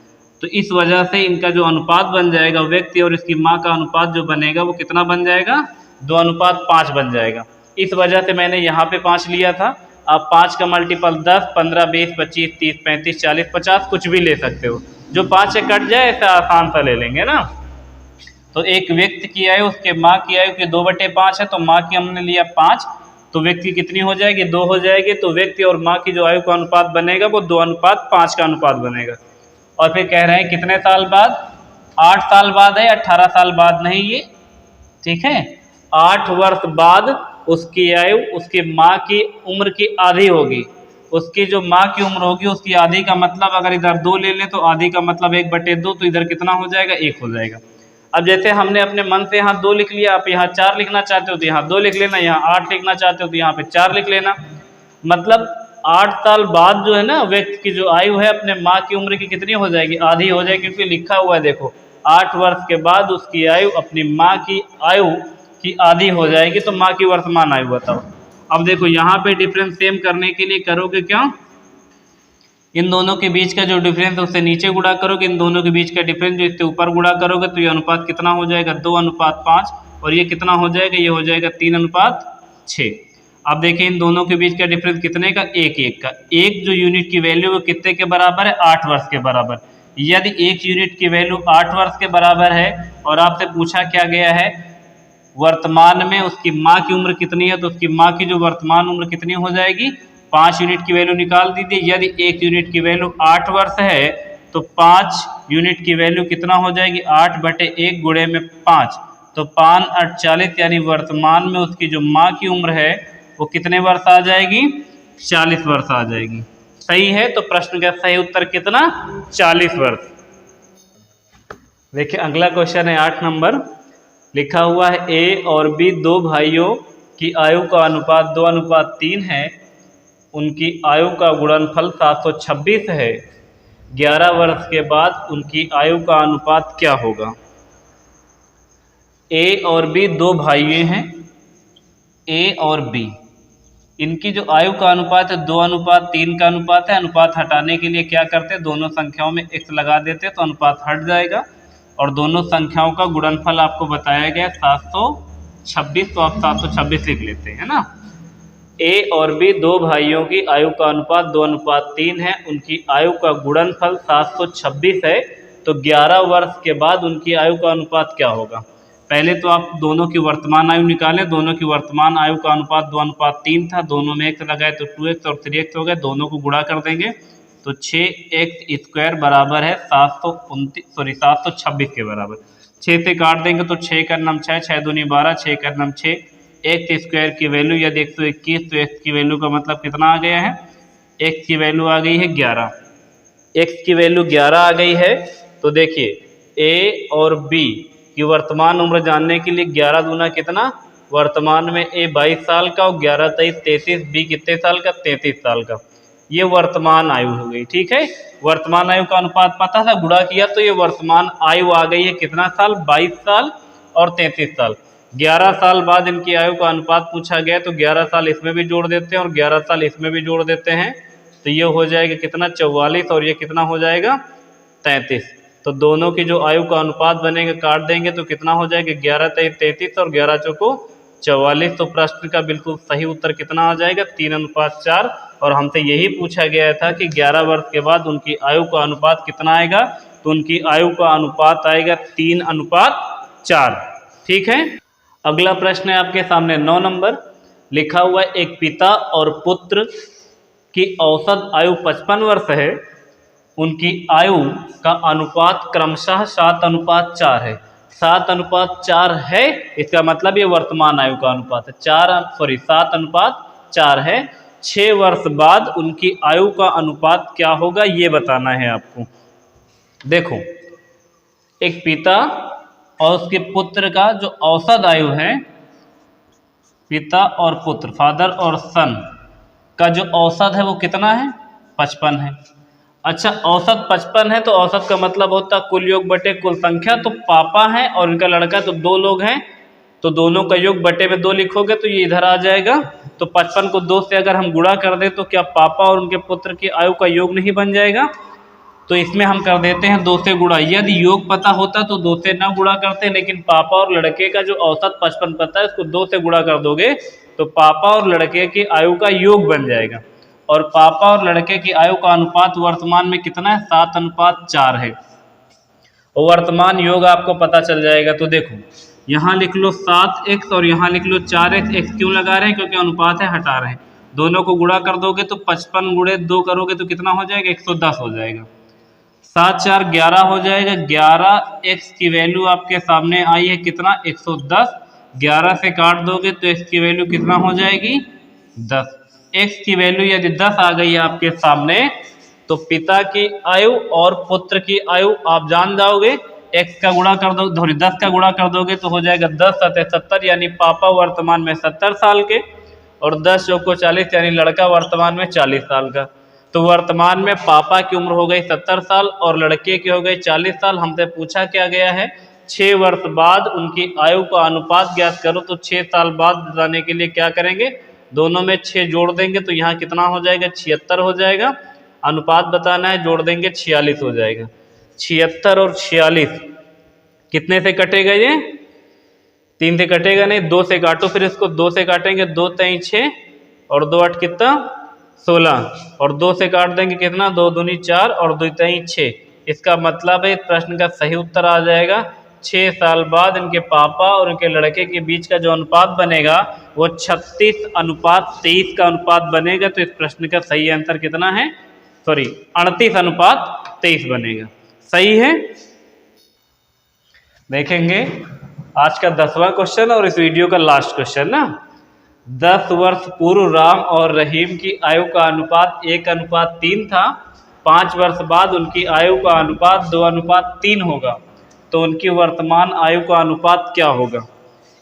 तो इस वजह से इनका जो अनुपात बन जाएगा, व्यक्ति और इसकी माँ का अनुपात जो बनेगा वो कितना बन जाएगा? 2:5 बन जाएगा। इस वजह से मैंने यहाँ पे 5 लिया था। आप 5 का मल्टीपल 10, 15, 20, 25, 30, 35, 40, 50 कुछ भी ले सकते हो। जो 5 से कट जाए ऐसा आसान सा ले लेंगे ना। तो एक व्यक्ति की आयु उसके माँ की आयु की 2/5 है, तो माँ की हमने लिया 5, तो व्यक्ति कितनी हो जाएगी? 2 हो जाएगी। तो व्यक्ति और माँ की जो आयु का अनुपात बनेगा वो 2:5 का अनुपात बनेगा। और फिर कह रहे हैं कितने साल बाद? 8 साल बाद है, 18 साल बाद नहीं ये, ठीक है। 8 वर्ष बाद उसकी आयु उसकी माँ की उम्र की आधी होगी। उसकी जो माँ की उम्र होगी उसकी आधी का मतलब, अगर इधर 2 ले लें तो आधी का मतलब 1/2, तो इधर कितना हो जाएगा? 1 हो जाएगा। अब जैसे हमने अपने मन से यहाँ 2 लिख लिया, आप यहाँ 4 लिखना चाहते हो तो यहाँ 2 लिख लेना, यहाँ 8 लिखना चाहते हो तो यहाँ पे 4 लिख लेना। मतलब 8 साल बाद जो है ना व्यक्ति की जो आयु है अपने माँ की उम्र की कितनी हो जाएगी? आधी हो जाएगी। क्योंकि लिखा हुआ है, देखो, 8 वर्ष के बाद उसकी आयु अपनी माँ की आयु की आधी हो जाएगी। तो माँ की वर्तमान आयु बताओ। अब देखो यहाँ पे डिफरेंस सेम करने के लिए करोगे क्या? इन दोनों के बीच का जो डिफरेंस है उससे नीचे गुणा करोगे, इन दोनों के बीच का डिफरेंस जो इससे ऊपर गुणा करोगे तो ये अनुपात कितना हो जाएगा 2:5, और ये कितना हो जाएगा, ये हो जाएगा 3:6। अब देखिए इन दोनों के बीच का डिफरेंस कितने का, 1 का। एक जो यूनिट की वैल्यू वो कितने के बराबर है, 8 वर्ष के बराबर। यदि एक यूनिट की वैल्यू 8 वर्ष के बराबर है और आपसे पूछा क्या गया है वर्तमान में उसकी माँ की उम्र कितनी है, तो उसकी माँ की जो वर्तमान उम्र कितनी हो जाएगी, 5 यूनिट की वैल्यू निकाल दीजिए। यदि एक यूनिट की वैल्यू 8 वर्ष है तो 5 यूनिट की वैल्यू कितना हो जाएगी, 8/1 गुणे में 5, तो 5×8 = 40, यानी वर्तमान में उसकी जो माँ की उम्र है वो कितने वर्ष आ जाएगी, 40 वर्ष आ जाएगी। सही है, तो प्रश्न का सही उत्तर कितना, 40 वर्ष। देखिए अगला क्वेश्चन है 8 नंबर, लिखा हुआ है ए और बी दो भाइयों की आयु का अनुपात 2:3 है, उनकी आयु का गुणनफल 726 है, 11 वर्ष के बाद उनकी आयु का अनुपात क्या होगा। ए और बी दो भाई हैं, ए और बी, इनकी जो आयु का अनुपात है 2:3 का अनुपात है। अनुपात हटाने के लिए क्या करते हैं, दोनों संख्याओं में x लगा देते हैं तो अनुपात हट जाएगा, और दोनों संख्याओं का गुणनफल आपको बताया गया 726, तो आप 726 लिख लेते हैं ना। ए और बी दो भाइयों की आयु का अनुपात 2:3 है, उनकी आयु का गुणनफल 726 है, तो 11 वर्ष के बाद उनकी आयु का अनुपात क्या होगा। पहले तो आप दोनों की वर्तमान आयु निकालें, दोनों की वर्तमान आयु का अनुपात 2:3 था, दोनों में x लगाए तो 2x और 3x हो गए, दोनों को गुणा कर देंगे तो 6x² बराबर है 726 के बराबर। 6 से काट देंगे तो 6 का नाम 6, 6 दूनी 12, 6 का नाम 6, x² की वैल्यू यदि 121 तो x की वैल्यू का मतलब कितना आ गया है, x की वैल्यू आ गई है 11, x की वैल्यू 11 आ गई है। तो देखिए a और b की वर्तमान उम्र जानने के लिए 11 दूना कितना, वर्तमान में a 22 साल का और 11 23 33, b कितने साल का, 33 साल का। ये वर्तमान आयु हो गई, ठीक है। वर्तमान आयु का अनुपात पता था, गुणा किया तो ये वर्तमान आयु आ गई है कितना साल, 22 साल और 33 साल। 11 साल बाद इनकी आयु का अनुपात पूछा गया, तो 11 साल इसमें भी जोड़ देते हैं और 11 साल इसमें भी जोड़ देते हैं, तो ये हो जाएगा कितना, 44, और ये कितना हो जाएगा, 33। तो दोनों की जो आयु का अनुपात बनेगा काट देंगे तो कितना हो जाएगा, 11 23 33 और 11 चौको 44। तो प्रश्न का बिल्कुल सही उत्तर कितना आ जाएगा, 3:4। और हमसे यही पूछा गया था कि 11 वर्ष के बाद उनकी आयु का अनुपात कितना आएगा, तो उनकी आयु का अनुपात आएगा 3:4। ठीक है। अगला प्रश्न है आपके सामने 9 नंबर, लिखा हुआ एक पिता और पुत्र की औसत आयु 55 वर्ष है, उनकी आयु का अनुपात क्रमशः 7:4 है। 7:4 है, इसका मतलब ये वर्तमान आयु का अनुपात है। 7:4 है। 6 वर्ष बाद उनकी आयु का अनुपात क्या होगा ये बताना है आपको। देखो, एक पिता और उसके पुत्र का जो औसत आयु है, पिता और पुत्र, फादर और सन का जो औसत है वो कितना है, 55 है। अच्छा, औसत 55 है तो औसत का मतलब होता है कुल योग बटे कुल संख्या। तो पापा हैं और उनका लड़का, तो 2 लोग हैं, तो दोनों का योग बटे में 2 लिखोगे तो ये इधर आ जाएगा। तो 55 को 2 से अगर हम गुणा कर दें तो क्या पापा और उनके पुत्र की आयु का योग नहीं बन जाएगा। तो इसमें हम कर देते हैं 2 से गुणा। यदि योग पता होता तो 2 से ना गुणा करते, लेकिन पापा और लड़के का जो औसत 55 पता है उसको 2 से गुणा कर दोगे तो पापा और लड़के की आयु का योग बन जाएगा। और पापा और लड़के की आयु का अनुपात वर्तमान में कितना है, 7:4 है। और वर्तमान योग आपको पता चल जाएगा। तो देखो, यहाँ लिख लो 7x और यहाँ लिख लो 4x। x क्यों लगा रहे हैं, क्योंकि अनुपात है, हटा रहे हैं। दोनों को गुणा कर दोगे तो 55 गुणे 2 करोगे तो कितना हो जाएगा, 110 हो जाएगा। 7 4 11 हो जाएगा। 11x की वैल्यू आपके सामने आई है कितना, 110। 11 से काट दोगे तो x की वैल्यू कितना हो जाएगी, 10। x की वैल्यू यदि 10 आ गई है आपके सामने तो पिता की आयु और पुत्र की आयु आप जान जाओगे। x का गुणा कर दो, 10 का गुणा कर दोगे तो हो जाएगा 10 7 70, यानी पापा वर्तमान में 70 साल के और 10 चौको 40, यानी लड़का वर्तमान में 40 साल का। तो वर्तमान में पापा की उम्र हो गई 70 साल और लड़के की हो गई 40 साल। हमसे पूछा क्या गया है, 6 वर्ष बाद उनकी आयु का अनुपात ज्ञात करो। तो 6 साल बाद बताने के लिए क्या करेंगे, दोनों में 6 जोड़ देंगे तो यहाँ कितना हो जाएगा, 76 हो जाएगा। अनुपात बताना है, जोड़ देंगे 46 हो जाएगा। 76 और 46 कितने से कटेगा ये? 3 से कटेगा नहीं, 2 से काटो, फिर इसको 2 से काटेंगे, 2 3 6 और 2 8 कितना 16 और 2 से काट देंगे कितना 2 दूनी 4 और 2 3 6। इसका मतलब है इस प्रश्न का सही उत्तर आ जाएगा 6 साल बाद इनके पापा और उनके लड़के के बीच का जो अनुपात बनेगा वो 36:23 का अनुपात बनेगा। तो इस प्रश्न का सही आंसर कितना है? 38:23 बनेगा। सही है। देखेंगे आज का 10वां क्वेश्चन और इस वीडियो का लास्ट क्वेश्चन ना। 10 वर्ष पूर्व राम और रहीम की आयु का अनुपात 1:3 था। 5 वर्ष बाद उनकी आयु का अनुपात 2:3 होगा, तो उनकी वर्तमान आयु का अनुपात क्या होगा?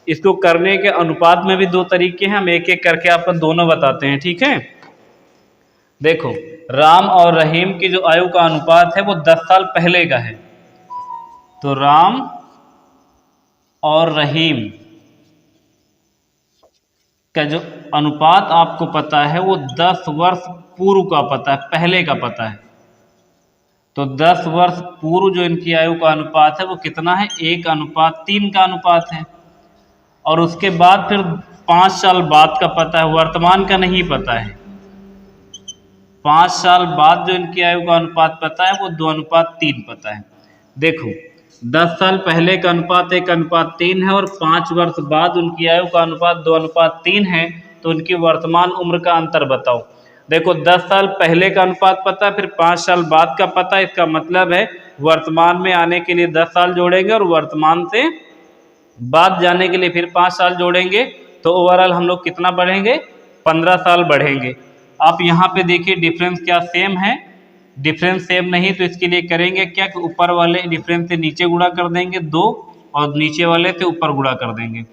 इसको करने के अनुपात में भी 2 तरीके हैं, हम एक एक करके आपको दोनों बताते हैं, ठीक है। देखो, राम और रहीम की जो आयु का अनुपात है वो 10 साल पहले का है। तो राम और रहीम का जो अनुपात आपको पता है वो 10 वर्ष पूर्व का पता है, पहले का पता है। तो 10 वर्ष पूर्व जो इनकी आयु का अनुपात है वो कितना है? 1:3 का अनुपात है। और उसके बाद फिर 5 साल बाद का पता है, वर्तमान का नहीं पता है। 5 साल बाद जो इनकी आयु का अनुपात पता है वो 2:3 पता है। देखो, 10 साल पहले का अनुपात 1:3 है और 5 वर्ष बाद उनकी आयु का अनुपात 2:3 है, तो उनकी वर्तमान उम्र का अंतर बताओ। देखो, 10 साल पहले का अनुपात पता है, फिर 5 साल बाद का पता है। इसका मतलब है वर्तमान में आने के लिए 10 साल जोड़ेंगे और वर्तमान से बाद जाने के लिए फिर 5 साल जोड़ेंगे, तो ओवरऑल हम लोग कितना बढ़ेंगे? 15 साल बढ़ेंगे। आप यहाँ पे देखिए डिफरेंस क्या सेम है? डिफरेंस सेम नहीं, तो इसके लिए करेंगे क्या कि ऊपर वाले डिफरेंस से नीचे गुणा कर देंगे 2 और नीचे वाले से ऊपर गुणा कर देंगे।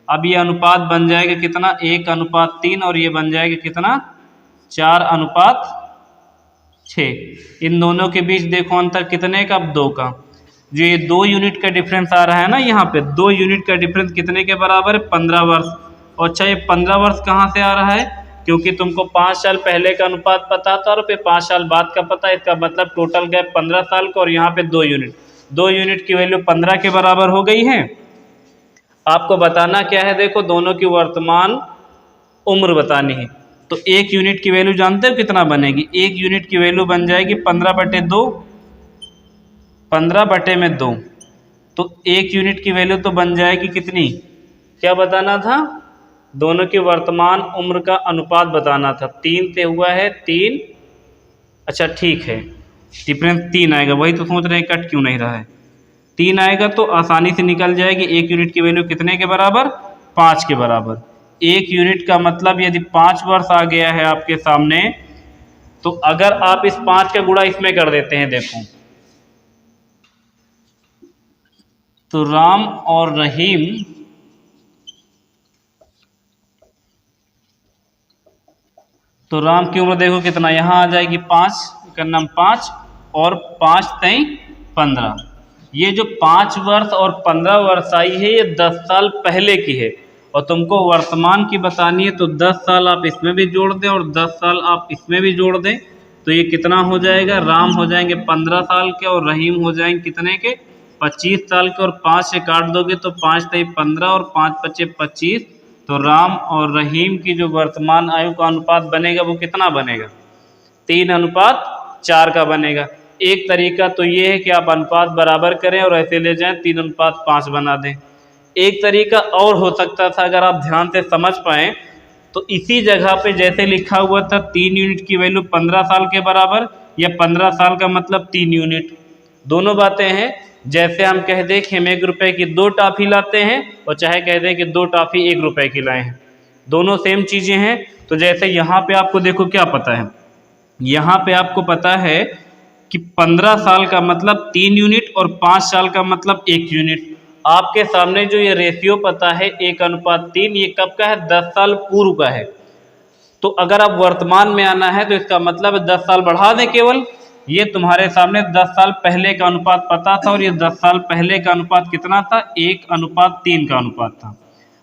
अब ये अनुपात बन जाएगा कितना? 1:3 और ये बन जाएगा कितना? 4:6। इन दोनों के बीच देखो अंतर कितने का? 2 का। जो ये 2 यूनिट का डिफरेंस आ रहा है ना, यहाँ पे 2 यूनिट का डिफरेंस कितने के बराबर है? 15 वर्ष। और अच्छा, ये 15 वर्ष कहाँ से आ रहा है? क्योंकि तुमको 5 साल पहले का अनुपात पता था और फिर 5 साल बाद का पता है। इसका मतलब टोटल गैप 15 साल का और यहाँ पे 2 यूनिट। 2 यूनिट की वैल्यू 15 के बराबर हो गई है। आपको बताना क्या है? देखो, दोनों की वर्तमान उम्र बतानी है। तो 1 यूनिट की वैल्यू जानते हो कितना बनेगी? 1 यूनिट की वैल्यू बन जाएगी 15/2। 15/2। तो 1 यूनिट की वैल्यू तो बन जाएगी कितनी? क्या बताना था? दोनों की वर्तमान उम्र का अनुपात बताना था। 3 से हुआ है 3। अच्छा ठीक है, डिफरेंस 3 आएगा। वही तो सोच रहे हैं कट क्यों नहीं रहा है। 3 आएगा तो आसानी से निकल जाएगी। 1 यूनिट की वैल्यू कितने के बराबर? 5 के बराबर। 1 यूनिट का मतलब यदि 5 वर्ष आ गया है आपके सामने, तो अगर आप इस 5 का गुणा इसमें कर देते हैं, देखो, तो राम और रहीम तो राम की उम्र देखो कितना, यहाँ आ जाएगी 5 का नाम 5 और 5 3 15। ये जो 5 वर्ष और 15 वर्ष आई है ये 10 साल पहले की है और तुमको वर्तमान की बतानी है। तो 10 साल आप इसमें भी जोड़ दें और 10 साल आप इसमें भी जोड़ दें, तो ये कितना हो जाएगा? राम हो जाएंगे 15 साल के और रहीम हो जाएंगे कितने के? 25 साल के। और 5 से काट दोगे तो 5 3 15 और 5 5 25। तो राम और रहीम की जो वर्तमान आयु का अनुपात बनेगा वो कितना बनेगा? 3:4 का बनेगा। एक तरीका तो ये है कि आप अनुपात बराबर करें और ऐसे ले जाएं 3:5 बना दें। एक तरीका और हो सकता था, अगर आप ध्यान से समझ पाएँ, तो इसी जगह पे जैसे लिखा हुआ था 3 यूनिट की वैल्यू 15 साल के बराबर, या 15 साल का मतलब 3 यूनिट, दोनों बातें हैं। जैसे हम कह दें कि हम 1 रुपए की 2 टॉफ़ी लाते हैं और चाहे कह दें कि 2 टॉफ़ी 1 रुपए की लाए हैं, दोनों सेम चीज़ें हैं। तो जैसे यहाँ पे आपको देखो क्या पता है, यहाँ पे आपको पता है कि 15 साल का मतलब 3 यूनिट और 5 साल का मतलब 1 यूनिट। आपके सामने जो ये रेशियो पता है 1:3, ये कब का है? 10 साल पूर्व का है। तो अगर आप वर्तमान में आना है तो इसका मतलब 10 साल बढ़ा दें केवल। ये तुम्हारे सामने 10 साल पहले का अनुपात पता था और ये 10 साल पहले का अनुपात कितना था? 1:3 का अनुपात था।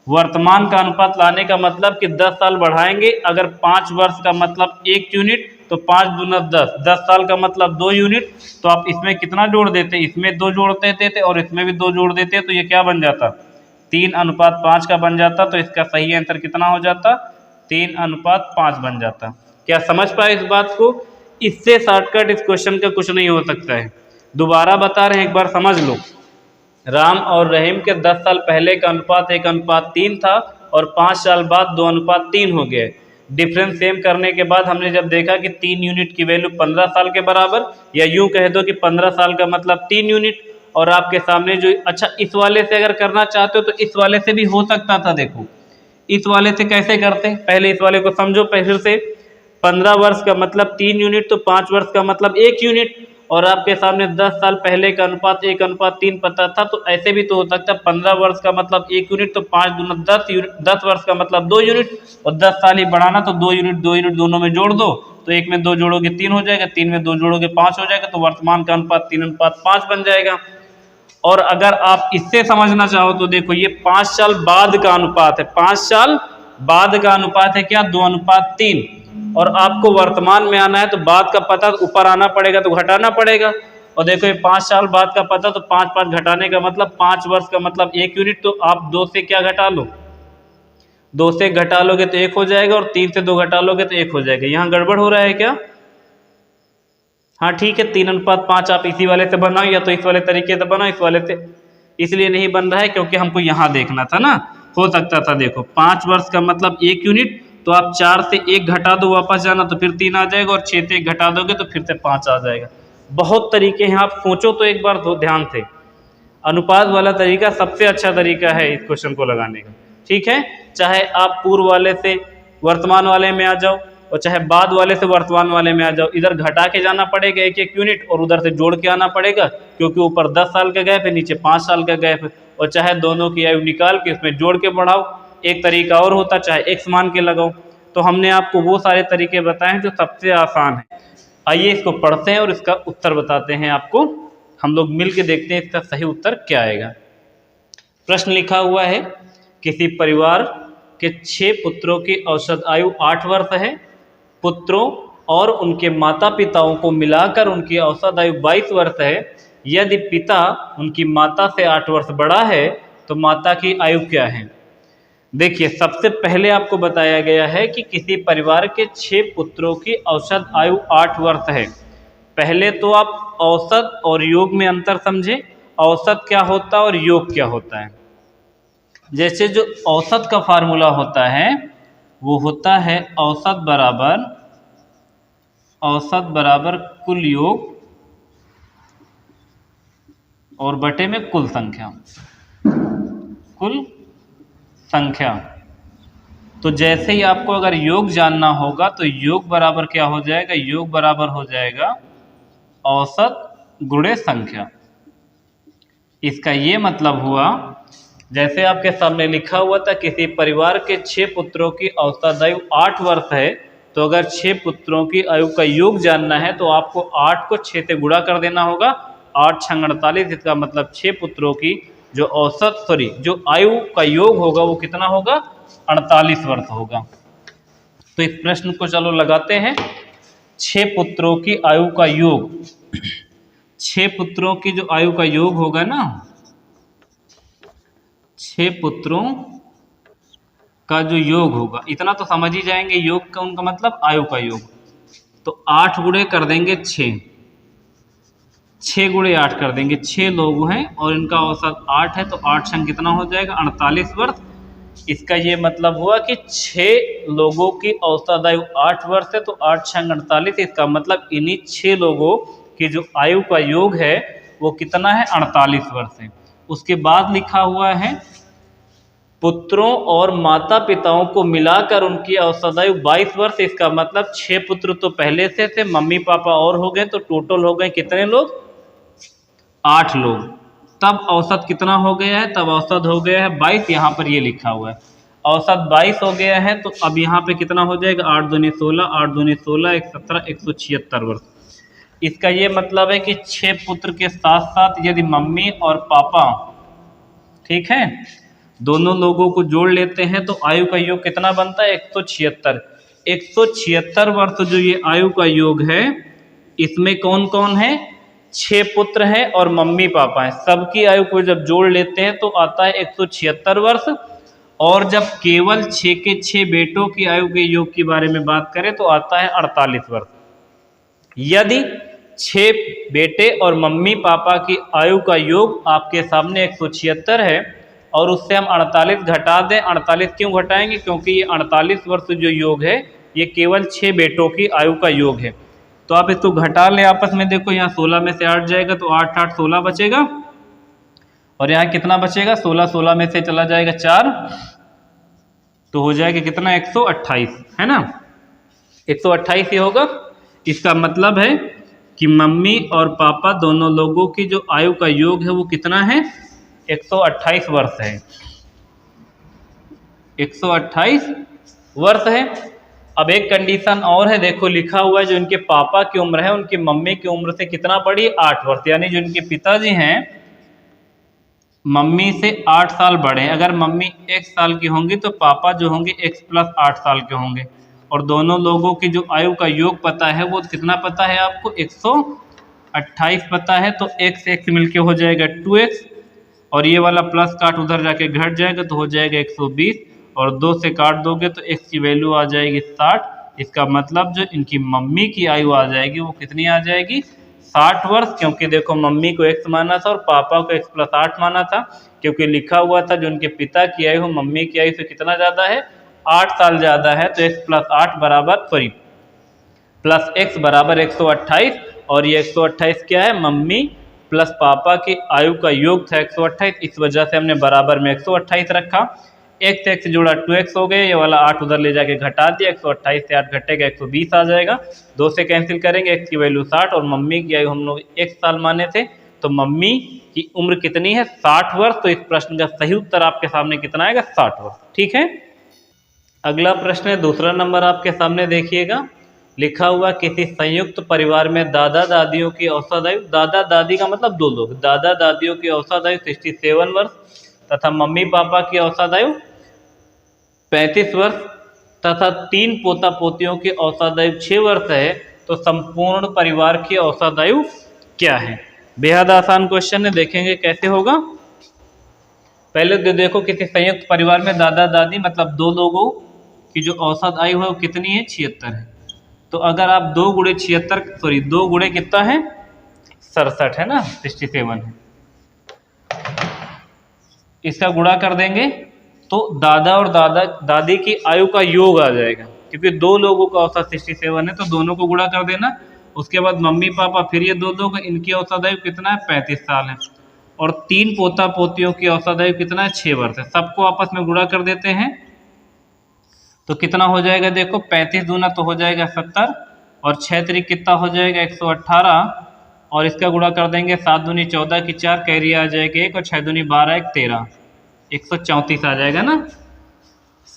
वर्तमान का अनुपात लाने का मतलब कि 10 साल बढ़ाएंगे। अगर 5 वर्ष का मतलब 1 यूनिट तो 5 दूना 10, 10 साल का मतलब 2 यूनिट। तो आप इसमें कितना जोड़ देते, इसमें 2 जोड़ देते थे और इसमें भी 2 जोड़ देते, तो ये क्या बन जाता, 3:5 का बन जाता। तो इसका सही आंसर कितना हो जाता, 3:5 बन जाता। क्या समझ पाए इस बात को? इससे शॉर्टकट इस क्वेश्चन का कुछ नहीं हो सकता है। दोबारा बता रहे हैं, एक बार समझ लो। राम और रहीम के 10 साल पहले का अनुपात 1:3 था और 5 साल बाद 2:3 हो गए। डिफरेंस सेम करने के बाद हमने जब देखा कि 3 यूनिट की वैल्यू 15 साल के बराबर, या यूं कह दो कि 15 साल का मतलब 3 यूनिट, और आपके सामने जो, अच्छा इस वाले से अगर करना चाहते हो तो इस वाले से भी हो सकता था। देखो इस वाले से कैसे करते हैं, पहले इस वाले को समझो। फिर से 15 वर्ष का मतलब 3 यूनिट, तो 5 वर्ष का मतलब 1 यूनिट, और आपके सामने 10 साल पहले का अनुपात 1:3 पता था। तो ऐसे भी तो हो सकता है 15 वर्ष का मतलब 1 यूनिट, तो 5 दूना 10 यूनिट, 10 वर्ष का मतलब 2 यूनिट, और 10 साल ही बढ़ाना, तो 2 यूनिट 2 यूनिट दोनों में जोड़ दो, तो एक में 2 जोड़ोगे 3 हो जाएगा, 3 में 2 जोड़ोगे 5 हो जाएगा, तो वर्तमान का अनुपात 3:5 बन जाएगा। और अगर आप इससे समझना चाहो तो देखो ये 5 साल बाद का अनुपात है, 5 साल बाद का अनुपात है क्या, 2:3, और आपको वर्तमान में आना है तो बाद का पता ऊपर आना पड़ेगा तो घटाना पड़ेगा। और देखो ये 5 साल बाद का पता, तो 5 घटाने का मतलब 5 वर्ष का मतलब 1 यूनिट, तो आप 2 से क्या घटा लो, 2 से घटा लोगे तो 1 हो जाएगा, और 3 से 2 घटा लोगे तो 1 हो जाएगा। यहाँ गड़बड़ हो रहा है क्या? हाँ ठीक है, 3:5 आप इसी वाले से बनाओ, या तो इस वाले तरीके से बनाओ, इस वाले से इसलिए नहीं बन रहा है क्योंकि हमको यहाँ देखना था ना। हो सकता था, देखो 5 वर्ष का मतलब 1 यूनिट, तो आप 4 से 1 घटा दो, वापस जाना तो फिर 3 आ जाएगा, और 6 से 1 घटा दोगे तो फिर से 5 आ जाएगा। बहुत तरीके हैं, आप सोचो तो एक बार तो ध्यान से। अनुपात वाला तरीका सबसे अच्छा तरीका है इस क्वेश्चन को लगाने का, ठीक है। चाहे आप पूर्व वाले से वर्तमान वाले में आ जाओ, और चाहे बाद वाले से वर्तमान वाले में आ जाओ, इधर घटा के जाना पड़ेगा 1-1 यूनिट, और उधर से जोड़ के आना पड़ेगा, क्योंकि ऊपर 10 साल का गैप है, नीचे 5 साल का गैप है। और चाहे दोनों की आयु निकाल के उसमें जोड़ के बढ़ाओ, एक तरीका और होता चाहे एक्स मान के लगाओ। तो हमने आपको वो सारे तरीके बताए हैं जो सबसे आसान है। आइए इसको पढ़ते हैं और इसका उत्तर बताते हैं आपको, हम लोग मिल के देखते हैं इसका सही उत्तर क्या आएगा। प्रश्न लिखा हुआ है, किसी परिवार के 6 पुत्रों की औसत आयु 8 वर्ष है। पुत्रों और उनके माता पिताओं को मिलाकर उनकी औसत आयु 22 वर्ष है। यदि पिता उनकी माता से 8 वर्ष बड़ा है तो माता की आयु क्या है? देखिए सबसे पहले आपको बताया गया है कि किसी परिवार के 6 पुत्रों की औसत आयु 8 वर्ष है। पहले तो आप औसत और योग में अंतर समझे, औसत क्या होता है और योग क्या होता है। जैसे जो औसत का फार्मूला होता है वो होता है औसत बराबर कुल योग और बटे में कुल संख्या। तो जैसे ही आपको अगर योग जानना होगा तो योग बराबर क्या हो जाएगा, योग बराबर हो जाएगा औसत गुणे संख्या। इसका ये मतलब हुआ, जैसे आपके सामने लिखा हुआ था किसी परिवार के 6 पुत्रों की औसत आयु 8 वर्ष है, तो अगर 6 पुत्रों की आयु का योग जानना है तो आपको 8 को 6 से गुणा कर देना होगा। 8 × 48, इसका मतलब 6 पुत्रों की जो आयु का योग होगा वो कितना होगा, 48 वर्ष होगा। तो इस प्रश्न को चलो लगाते हैं। 6 पुत्रों की आयु का योग, 6 पुत्रों की जो आयु का योग होगा ना, 6 पुत्रों का जो योग होगा, इतना तो समझ ही जाएंगे, योग का उनका मतलब आयु का योग। तो 8 गुणे कर देंगे 6 गुणे 8 कर देंगे, 6 लोग हैं और इनका औसत 8 है, तो 8 संग कितना हो जाएगा, 48 वर्ष। इसका ये मतलब हुआ कि 6 लोगों की औसत आयु 8 वर्ष है, तो 8 × 48, इसका मतलब इन्हीं 6 लोगों की जो आयु का योग है वो कितना है, 48 वर्ष है। उसके बाद लिखा हुआ है पुत्रों और माता पिताओं को मिलाकर उनकी औसत आयु 22 वर्ष। इसका मतलब 6 पुत्र तो पहले से थे, मम्मी पापा और हो गए, तो टोटल हो गए कितने लोग, 8 लोग। तब औसत कितना हो गया है, तब औसत हो गया है 22, यहाँ पर ये लिखा हुआ है औसत 22 हो गया है। तो अब यहाँ पे कितना हो जाएगा, 8 दूनी 16, 8 दूनी 16, 1 17, 176 वर्ष। इसका ये मतलब है कि 6 पुत्र के साथ साथ यदि मम्मी और पापा, ठीक है, दोनों लोगों को जोड़ लेते हैं तो आयु का योग कितना बनता है, 176। 176 वर्ष जो ये आयु का योग है, इसमें कौन कौन है? 6 पुत्र हैं और मम्मी पापा हैं। सबकी आयु को जब जोड़ लेते हैं तो आता है 176 वर्ष। और जब केवल 6 के 6 बेटों की आयु के योग के बारे में बात करें तो आता है 48 वर्ष। यदि 6 बेटे और मम्मी पापा की आयु का योग आपके सामने 176 है और उससे हम 48 घटा दें, 48 क्यों घटाएंगे? क्योंकि ये 48 वर्ष जो योग है ये केवल 6 बेटों की आयु का योग है। तो आप इसको घटा लें आपस में, देखो यहाँ 16 में से 8 जाएगा तो 8 8 16 बचेगा, और यहाँ कितना बचेगा? 16 16 में से चला जाएगा 4, तो हो जाएगा कितना? 128, है ना? 128 ही होगा। इसका मतलब है कि मम्मी और पापा दोनों लोगों की जो आयु का योग है वो कितना है? 128 वर्ष है। 128 वर्ष है। अब एक कंडीशन और है, देखो लिखा हुआ है जो इनके पापा की उम्र है उनकी मम्मी की उम्र से कितना बड़ी? 8 वर्ष। यानी जो इनके पिताजी हैं मम्मी से 8 साल बड़े हैं। अगर मम्मी 1 साल की होंगी तो पापा जो होंगे x + 8 साल के होंगे। और दोनों लोगों की जो आयु का योग पता है वो कितना पता है आपको? 128 पता है। तो x x मिलके हो जाएगा 2x, और ये वाला प्लस काट उधर जाके घट जाएगा तो हो जाएगा 120, और 2 से काट दोगे तो x की वैल्यू आ जाएगी 60। इसका मतलब जो इनकी मम्मी की आयु आ जाएगी वो कितनी आ जाएगी? 60 वर्ष। क्योंकि देखो मम्मी को x माना था और पापा को x + 8 माना था, क्योंकि लिखा हुआ था जो उनके पिता की आयु मम्मी की आयु से कितना ज़्यादा है? 8 साल ज़्यादा है। तो x + 8 बराबर प्लस x बराबर 128, और ये 128 क्या है? मम्मी प्लस पापा की आयु का योग था 128, इस वजह से हमने बराबर में 128 रखा। x से x जोड़ा 2x हो गए, ये वाला 8 उधर ले जाके घटा दिया, 128 से 8 घटेगा 120 आ जाएगा। 2 से कैंसिल करेंगे, x की वैल्यू 60 और मम्मी की आयु हम लोग 1 साल माने थे, तो मम्मी की उम्र कितनी है? 60 वर्ष। तो इस प्रश्न का सही उत्तर आपके सामने कितना आएगा? 60 वर्ष। ठीक है। अगला प्रश्न है, दूसरा नंबर आपके सामने देखिएगा। लिखा हुआ किसी संयुक्त परिवार में दादा दादियों की औसत आयु, दादा दादी का मतलब 2 लोग, दादा दादियों की औसत आयु 67 वर्ष तथा मम्मी पापा की औसत आयु 35 वर्ष तथा 3 पोता पोतियों की औसत आयु 6 वर्ष है, तो संपूर्ण परिवार की औसत आयु क्या है? बेहद आसान क्वेश्चन है, देखेंगे कैसे होगा। पहले तो देखो किसी संयुक्त परिवार में दादा दादी मतलब 2 लोगों की जो औसत आयु है वो कितनी है? 76 है। तो अगर आप 2 गुणे 76 सॉरी 2 गुणे कितना है? 67 है ना, 67 है। इसका गुणा कर देंगे तो दादा और दादी की आयु का योग आ जाएगा, क्योंकि 2 लोगों का औसत 67 है तो दोनों को गुणा कर देना। उसके बाद मम्मी पापा, फिर ये 2 लोग, इनकी औसत आयु कितना है? 35 साल है। और 3 पोता पोतियों की औसत आयु कितना है? 6 वर्ष है। सबको आपस में गुणा कर देते हैं तो कितना हो जाएगा? देखो 35 दूना तो हो जाएगा 70, और 6 त्रिक कितना हो जाएगा? 118, और इसका गुणा कर देंगे 7 दूनी 14 की 4, कैरी आ जाएगा 1, और 6 दूनी 12 1 13, 134 आ जाएगा ना।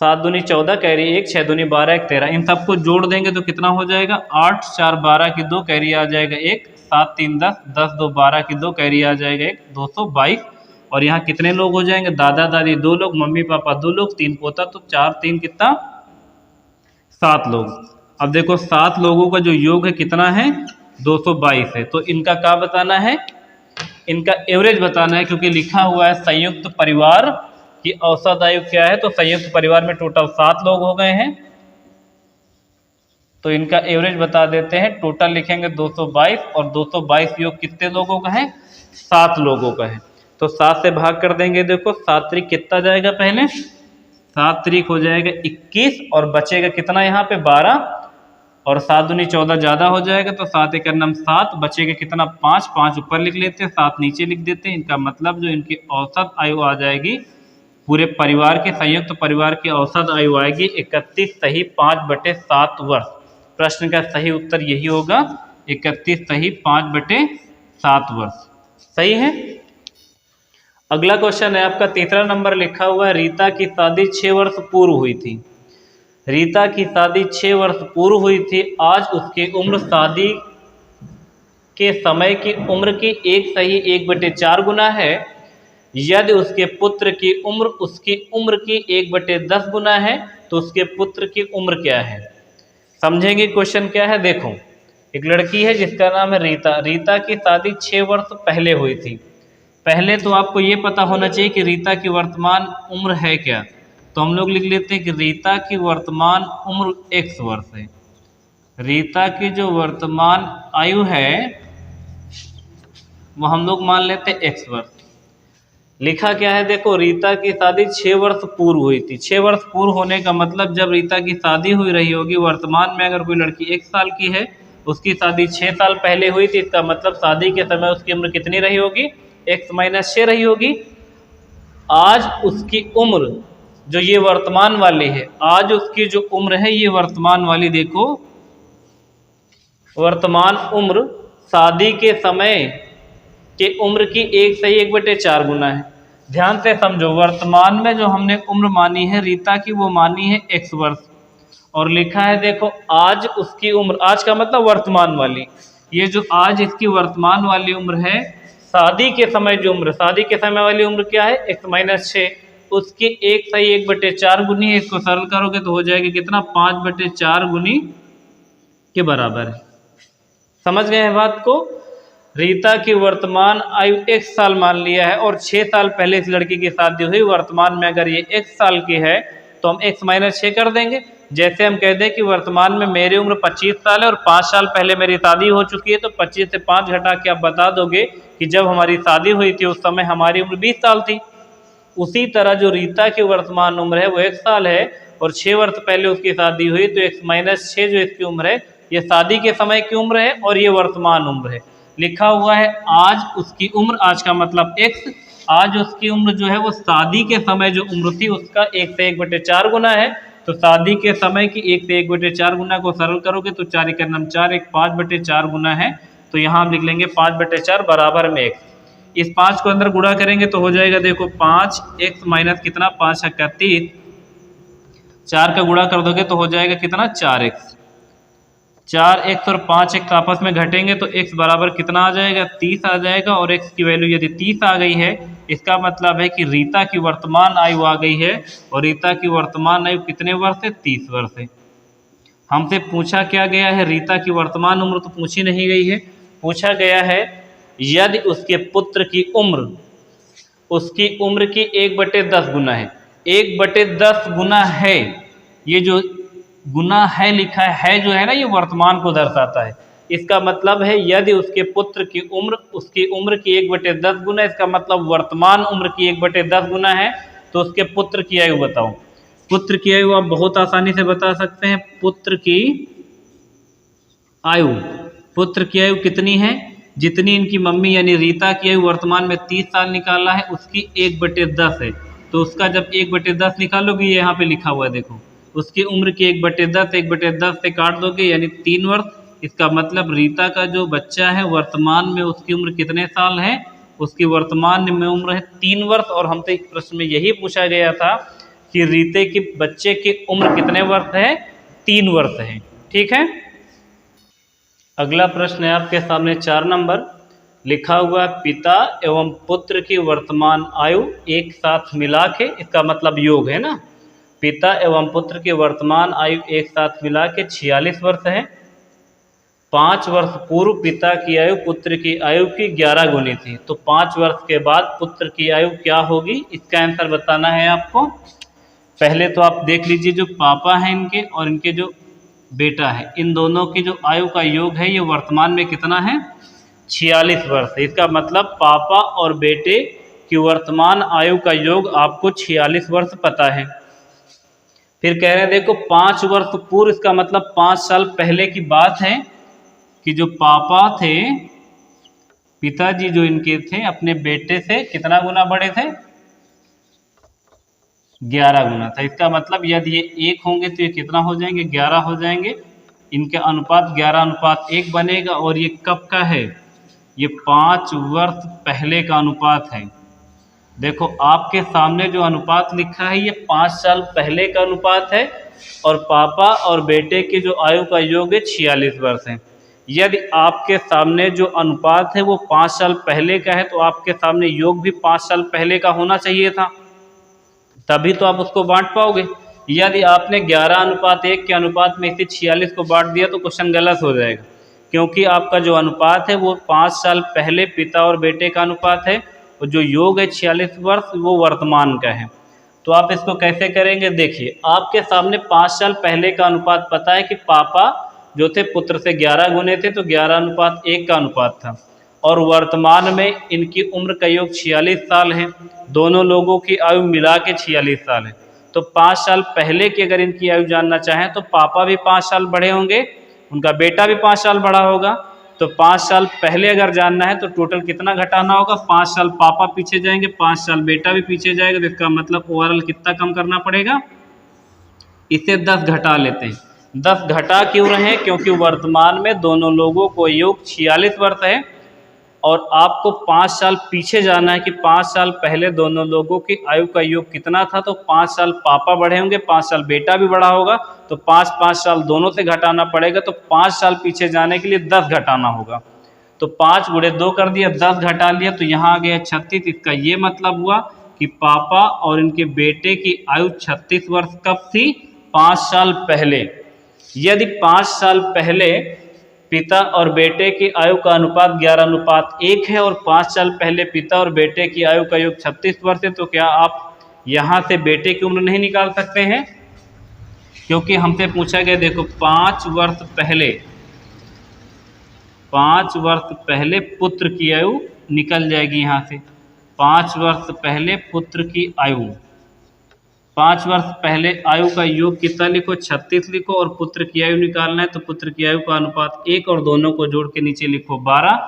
7 दूनी 14 कैरी 1, 6 दूनी 12 1 13, इन सबको जोड़ देंगे तो कितना हो जाएगा? 8 4 12 की 2, कैरी आ जाएगा 1, 7 3 10, 10 2 12 की 2, कैरी आ जाएगा 1, 222। और यहाँ कितने लोग हो जाएंगे? दादा दादी 2 लोग, मम्मी पापा 2 लोग, 3 पोता, तो 4 3 कितना? 7 लोग। अब देखो 7 लोगों का जो योग है कितना है? 222 है। तो इनका क्या बताना है? इनका एवरेज बताना है, क्योंकि लिखा हुआ है संयुक्त परिवार की औसत आयु क्या है। तो संयुक्त परिवार में टोटल 7 लोग हो गए हैं, तो इनका एवरेज बता देते हैं। टोटल लिखेंगे 222, और 222 योग कितने लोगों का है? 7 लोगों का है। तो 7 से भाग कर देंगे। देखो 7 त्रिक कितना जाएगा? पहले 7 त्रिक हो जाएगा 21, और बचेगा कितना यहाँ पे? 12, और 7 दूनी 14 ज़्यादा हो जाएगा, तो 7 एक नम 7, बचेगा कितना? 5, 5 ऊपर लिख लेते हैं, 7 नीचे लिख देते हैं। इनका मतलब जो इनकी औसत आयु आ जाएगी, पूरे परिवार के संयुक्त परिवार की औसत आयु आएगी 31 सही 5/7 वर्ष। प्रश्न का सही उत्तर यही होगा, 31 सही 5/7 वर्ष। सही है। अगला क्वेश्चन है आपका तीसरा नंबर, लिखा हुआ है रीता की शादी 6 वर्ष पूर्व हुई थी। रीता की शादी 6 वर्ष पूर्व हुई थी। आज उसकी उम्र शादी के समय की उम्र की 1 सही 1/4 गुना है। यदि उसके पुत्र की उम्र उसकी उम्र की 1/10 गुना है तो उसके पुत्र की उम्र क्या है? समझेंगे क्वेश्चन क्या है। देखो, एक लड़की है जिसका नाम है रीता। रीता की शादी 6 वर्ष पहले हुई थी। पहले तो आपको ये पता होना चाहिए कि रीता की वर्तमान उम्र है क्या। तो हम लोग लिख लेते हैं कि रीता की वर्तमान उम्र x वर्ष है। रीता की जो वर्तमान आयु है वो हम लोग मान लेते हैं x वर्ष। लिखा क्या है, देखो, रीता की शादी 6 वर्ष पूर्व हुई थी। 6 वर्ष पूर्व होने का मतलब जब रीता की शादी हुई रही होगी, वर्तमान में अगर कोई लड़की 1 साल की है, उसकी शादी 6 साल पहले हुई थी, इसका मतलब शादी के समय उसकी उम्र कितनी रही होगी, x - 6 रही होगी। आज उसकी उम्र जो ये वर्तमान वाली है, आज उसकी जो उम्र है ये वर्तमान वाली, देखो वर्तमान उम्र शादी के समय के उम्र की 1 से 1/4 गुना है। ध्यान से समझो, वर्तमान में जो हमने उम्र मानी है रीता की वो मानी है x वर्ष, और लिखा है देखो आज उसकी उम्र, आज का मतलब वर्तमान वाली, ये जो आज इसकी वर्तमान वाली उम्र है, शादी के समय जो उम्र, शादी के समय वाली उम्र क्या है, x - 6, उसकी 1 से 1/4 गुनी है। इसको सरल करोगे तो हो जाएगा कितना, 5/4 गुनी के बराबर है। समझ गए हैं बात को। रीता की वर्तमान आयु 1 साल मान लिया है और 6 साल पहले इस लड़की की शादी हुई। वर्तमान में अगर ये 1 साल की है तो हम x - 6 कर देंगे। जैसे हम कह दें कि वर्तमान में मेरी उम्र 25 साल है और 5 साल पहले मेरी शादी हो चुकी है, तो 25 से 5 घटा के आप बता दोगे कि जब हमारी शादी हुई थी उस समय हमारी उम्र 20 साल थी। उसी तरह जो रीता की वर्तमान उम्र है वो 1 साल है और 6 वर्ष पहले उसकी शादी हुई, तो x - 6 जो इसकी उम्र है ये शादी के समय की उम्र है और ये वर्तमान उम्र है। लिखा हुआ है आज उसकी उम्र, आज का मतलब x, आज उसकी उम्र जो है वो शादी के समय जो उम्र थी उसका 1 से 1/4 गुना है। तो शादी के समय की 1 से 1/4 गुना को सरल करोगे तो 4 × 4 1 5/4 गुना है। तो यहाँ हम लिख लेंगे 5/4 बराबर में x। इस 5 को अंदर गुणा करेंगे तो हो जाएगा, देखो 5x माइनस कितना, 5 × 30, 4 का गुणा कर दोगे तो हो जाएगा कितना, 4x। 4x और 5x आपस में घटेंगे तो x बराबर कितना आ जाएगा, 30 आ जाएगा। और x की वैल्यू यदि 30 आ गई है, इसका मतलब है कि रीता की वर्तमान आयु आ गई है। और रीता की वर्तमान आयु कितने वर्ष है, 30 वर्ष है। हमसे पूछा क्या गया है, रीता की वर्तमान उम्र तो पूछी नहीं गई है, पूछा गया है यदि उसके पुत्र की उम्र उसकी उम्र की 1/10 गुना है। 1/10 गुना है, ये जो गुना है लिखा है जो है ना, ये वर्तमान को दर्शाता है। इसका मतलब है यदि उसके पुत्र की उम्र उसकी उम्र की 1/10 गुना, इसका मतलब वर्तमान उम्र की 1/10 गुना है, तो उसके पुत्र की आयु बताओ। पुत्र की आयु आप बहुत आसानी से बता सकते हैं। पुत्र की आयु, पुत्र की आयु कितनी है, जितनी इनकी मम्मी यानी रीता की आयु वर्तमान में 30 साल निकाला है उसकी 1/10 है। तो उसका जब 1/10 निकालोगे, ये यहाँ पे लिखा हुआ है देखो, उसकी उम्र की 1/10 1/10 से काट दोगे यानी 3 वर्ष। इसका मतलब रीता का जो बच्चा है वर्तमान में उसकी उम्र कितने साल है, उसकी वर्तमान में उम्र है 3 वर्ष। और हमसे इस प्रश्न में यही पूछा गया था कि रीते के बच्चे की उम्र कितने वर्ष है, 3 वर्ष है। ठीक है। अगला प्रश्न है आपके सामने 4 नंबर, लिखा हुआ पिता एवं पुत्र की वर्तमान आयु एक साथ मिला के, इसका मतलब योग है ना, पिता एवं पुत्र की वर्तमान आयु एक साथ मिला के 46 वर्ष है। 5 वर्ष पूर्व पिता की आयु पुत्र की आयु की 11 गुनी थी, तो 5 वर्ष के बाद पुत्र की आयु क्या होगी, इसका आंसर बताना है आपको। पहले तो आप देख लीजिए, जो पापा हैं इनके और इनके जो बेटा है, इन दोनों की जो आयु का योग है ये वर्तमान में कितना है, 46 वर्ष। इसका मतलब पापा और बेटे की वर्तमान आयु का योग आपको 46 वर्ष पता है। फिर कह रहे हैं देखो 5 वर्ष पूर्व, इसका मतलब 5 साल पहले की बात है कि जो पापा थे, पिताजी जो इनके थे, अपने बेटे से कितना गुना बड़े थे, 11 गुना था। इसका मतलब यदि ये 1 होंगे तो ये कितना हो जाएंगे, 11 हो जाएंगे। इनके अनुपात 11:1 बनेगा। और ये कब का है, ये 5 वर्ष पहले का अनुपात है। देखो आपके सामने जो अनुपात लिखा है ये 5 साल पहले का अनुपात है और पापा और बेटे की जो आयु का योग है 46 वर्ष है। यदि आपके सामने जो अनुपात है वो 5 साल पहले का है तो आपके सामने योग भी 5 साल पहले का होना चाहिए था, तभी तो आप उसको बांट पाओगे। यदि आपने 11:1 के अनुपात में इसे 46 को बांट दिया तो क्वेश्चन गलत हो जाएगा, क्योंकि आपका जो अनुपात है वो 5 साल पहले पिता और बेटे का अनुपात है, और जो योग है 46 वर्ष वो वर्तमान का है। तो आप इसको कैसे करेंगे, देखिए आपके सामने 5 साल पहले का अनुपात पता है कि पापा जो थे पुत्र से 11 गुने थे, तो 11:1 का अनुपात था, और वर्तमान में इनकी उम्र का योग 46 साल है, दोनों लोगों की आयु मिला के 46 साल है। तो 5 साल पहले की अगर इनकी आयु जानना चाहें तो पापा भी 5 साल बड़े होंगे, उनका बेटा भी 5 साल बड़ा होगा। तो 5 साल पहले अगर जानना है तो टोटल कितना घटाना होगा, 5 साल पापा पीछे जाएंगे, 5 साल बेटा भी पीछे जाएगा, तो इसका मतलब ओवरऑल कितना कम करना पड़ेगा, इसे 10 घटा लेते हैं। 10 घटा क्यों रहे हैं, क्योंकि वर्तमान में दोनों लोगों को योग 46 वर्ष है, और आपको 5 साल पीछे जाना है कि 5 साल पहले दोनों लोगों की आयु का योग कितना था। तो 5 साल पापा बड़े होंगे, 5 साल बेटा भी बड़ा होगा, तो 5 साल दोनों से घटाना पड़ेगा। तो 5 साल पीछे जाने के लिए 10 घटाना होगा। तो 5 गुणे 2 कर दिया, 10 घटा लिया, तो यहाँ आ गया 36। इसका ये मतलब हुआ कि पापा और इनके बेटे की आयु 36 वर्ष कब थी, 5 साल पहले। यदि 5 साल पहले पिता और बेटे की आयु का अनुपात 11:1 है, और 5 साल पहले पिता और बेटे की आयु का योग 36 वर्ष है, तो क्या आप यहाँ से बेटे की उम्र नहीं निकाल सकते हैं, क्योंकि हमसे पूछा गया, देखो 5 वर्ष पहले पुत्र की आयु निकल जाएगी यहाँ से। 5 वर्ष पहले पुत्र की आयु, 5 वर्ष पहले आयु का योग कितना लिखो, 36 लिखो, और पुत्र की आयु निकालना है तो पुत्र की आयु का अनुपात 1, और दोनों को जोड़ के नीचे लिखो 12।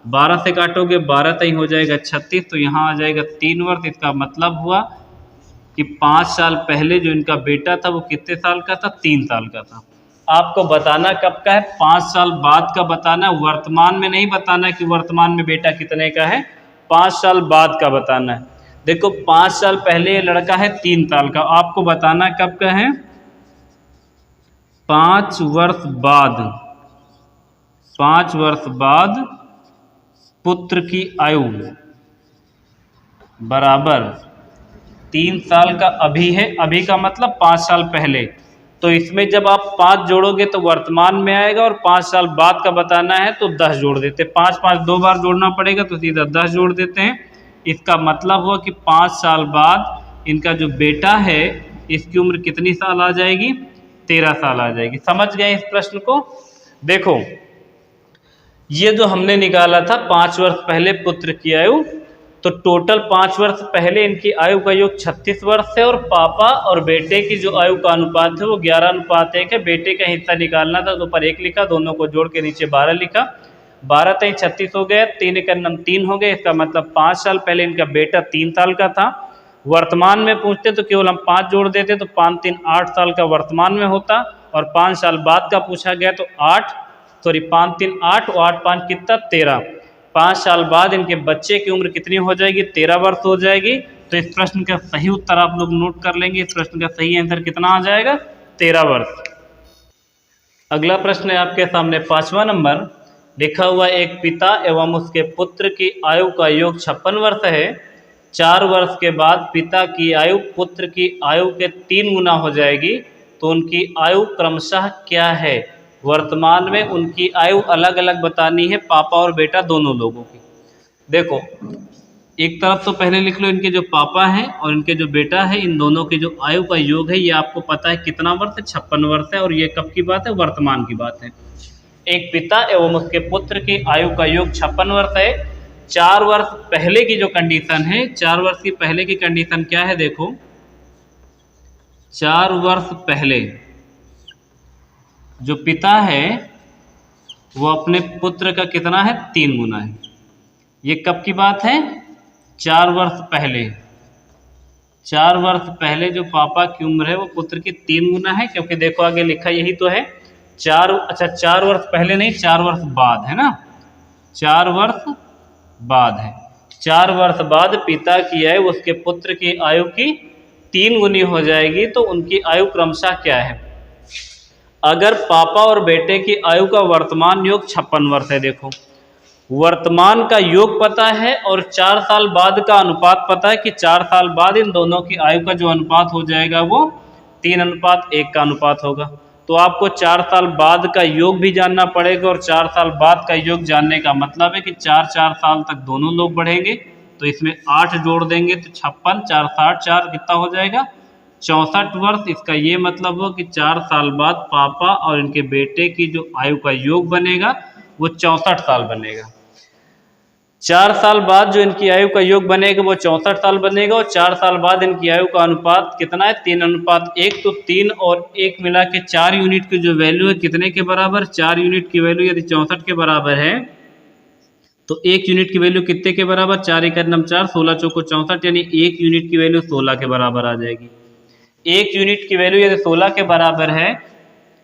12 से काटोगे 12 तक हो जाएगा 36, तो यहाँ आ जाएगा 3 वर्ष। इसका मतलब हुआ कि 5 साल पहले जो इनका बेटा था वो कितने साल का था, 3 साल का था। आपको बताना कब का है, 5 साल बाद का बताना, वर्तमान में नहीं बताना कि वर्तमान में बेटा कितने का है, 5 साल बाद का बताना है। देखो 5 साल पहले ये लड़का है 3 साल का, आपको बताना कब का है, 5 वर्ष बाद, 5 वर्ष बाद पुत्र की आयु बराबर 3 साल का अभी है, अभी का मतलब 5 साल पहले। तो इसमें जब आप 5 जोड़ोगे तो वर्तमान में आएगा, और 5 साल बाद का बताना है तो 10 जोड़ देते, 5 5 2 बार जोड़ना पड़ेगा, तो सीधा 10 जोड़ देते हैं। इसका मतलब हुआ कि 5 साल बाद इनका जो बेटा है इसकी उम्र कितनी साल आ जाएगी, 13 साल आ जाएगी। समझ गए इस प्रश्न को। देखो ये जो हमने निकाला था 5 वर्ष पहले पुत्र की आयु, तो टोटल 5 वर्ष पहले इनकी आयु का योग 36 वर्ष है, और पापा और बेटे की जो आयु का अनुपात है वो 11:1 है। बेटे का हिस्सा निकालना था तो ऊपर 1 लिखा, दोनों को जोड़ के नीचे 12 लिखा, 12 तक 36 हो गया, 3 एक 3 हो गए। इसका मतलब 5 साल पहले इनका बेटा 3 साल का था। वर्तमान में पूछते तो केवल हम 5 जोड़ देते, तो 5 3 8 साल का वर्तमान में होता, और 5 साल बाद का पूछा गया तो 5 3 8 और 8 5 कितना 13। 5 साल बाद इनके बच्चे की उम्र कितनी हो जाएगी, 13 वर्ष हो जाएगी। तो इस प्रश्न का सही उत्तर आप लोग नोट कर लेंगे, इस प्रश्न का सही आंसर कितना आ जाएगा, 13 वर्ष। अगला प्रश्न है आपके सामने 5वां नंबर, लिखा हुआ एक पिता एवं उसके पुत्र की आयु का योग 56 वर्ष है। 4 वर्ष के बाद पिता की आयु पुत्र की आयु के 3 गुना हो जाएगी, तो उनकी आयु क्रमशः क्या है। वर्तमान में उनकी आयु अलग अलग बतानी है, पापा और बेटा दोनों लोगों की। देखो एक तरफ तो पहले लिख लो इनके जो पापा हैं और इनके जो बेटा है, इन दोनों के जो आयु का योग है ये आपको पता है कितना वर्ष है, 56 वर्ष है, और ये कब की बात है, वर्तमान की बात है। एक पिता एवं उसके पुत्र की आयु का योग 56 वर्ष है। 4 वर्ष पहले की जो कंडीशन है, 4 वर्ष की पहले की कंडीशन क्या है, देखो 4 वर्ष पहले जो पिता है वो अपने पुत्र का कितना है, 3 गुना है। ये कब की बात है, 4 वर्ष पहले। 4 वर्ष पहले जो पापा की उम्र है वो पुत्र की 3 गुना है, क्योंकि देखो आगे लिखा यही तो है। 4 वर्ष पहले नहीं, 4 वर्ष बाद है ना, 4 वर्ष बाद है। 4 वर्ष बाद पिता की आयु उसके पुत्र की आयु की 3 गुनी हो जाएगी, तो उनकी आयु क्रमशः क्या है। अगर पापा और बेटे की आयु का वर्तमान योग 56 वर्ष है, देखो वर्तमान का योग पता है और 4 साल बाद का अनुपात पता है कि 4 साल बाद इन दोनों की आयु का जो अनुपात हो जाएगा वो 3:1 का अनुपात होगा। तो आपको 4 साल बाद का योग भी जानना पड़ेगा, और 4 साल बाद का योग जानने का मतलब है कि 4 साल तक दोनों लोग बढ़ेंगे, तो इसमें 8 जोड़ देंगे तो 56, 4 60, 4 कितना हो जाएगा 64 वर्ष। इसका ये मतलब हो कि 4 साल बाद पापा और इनके बेटे की जो आयु का योग बनेगा वो 64 साल बनेगा। 4 साल बाद जो इनकी आयु का योग बनेगा वो 64 साल बनेगा, और 4 साल बाद इनकी आयु का अनुपात कितना है 3:1। तो 3 और 1 मिला के 4 यूनिट की जो वैल्यू है कितने के बराबर, 4 यूनिट की वैल्यू यदि 64 के बराबर है तो 1 यूनिट की वैल्यू कितने के बराबर, 4 × 4 16 चौको 64, यानी 1 यूनिट की वैल्यू 16 के बराबर आ जाएगी। 1 यूनिट की वैल्यू यदि 16 के बराबर है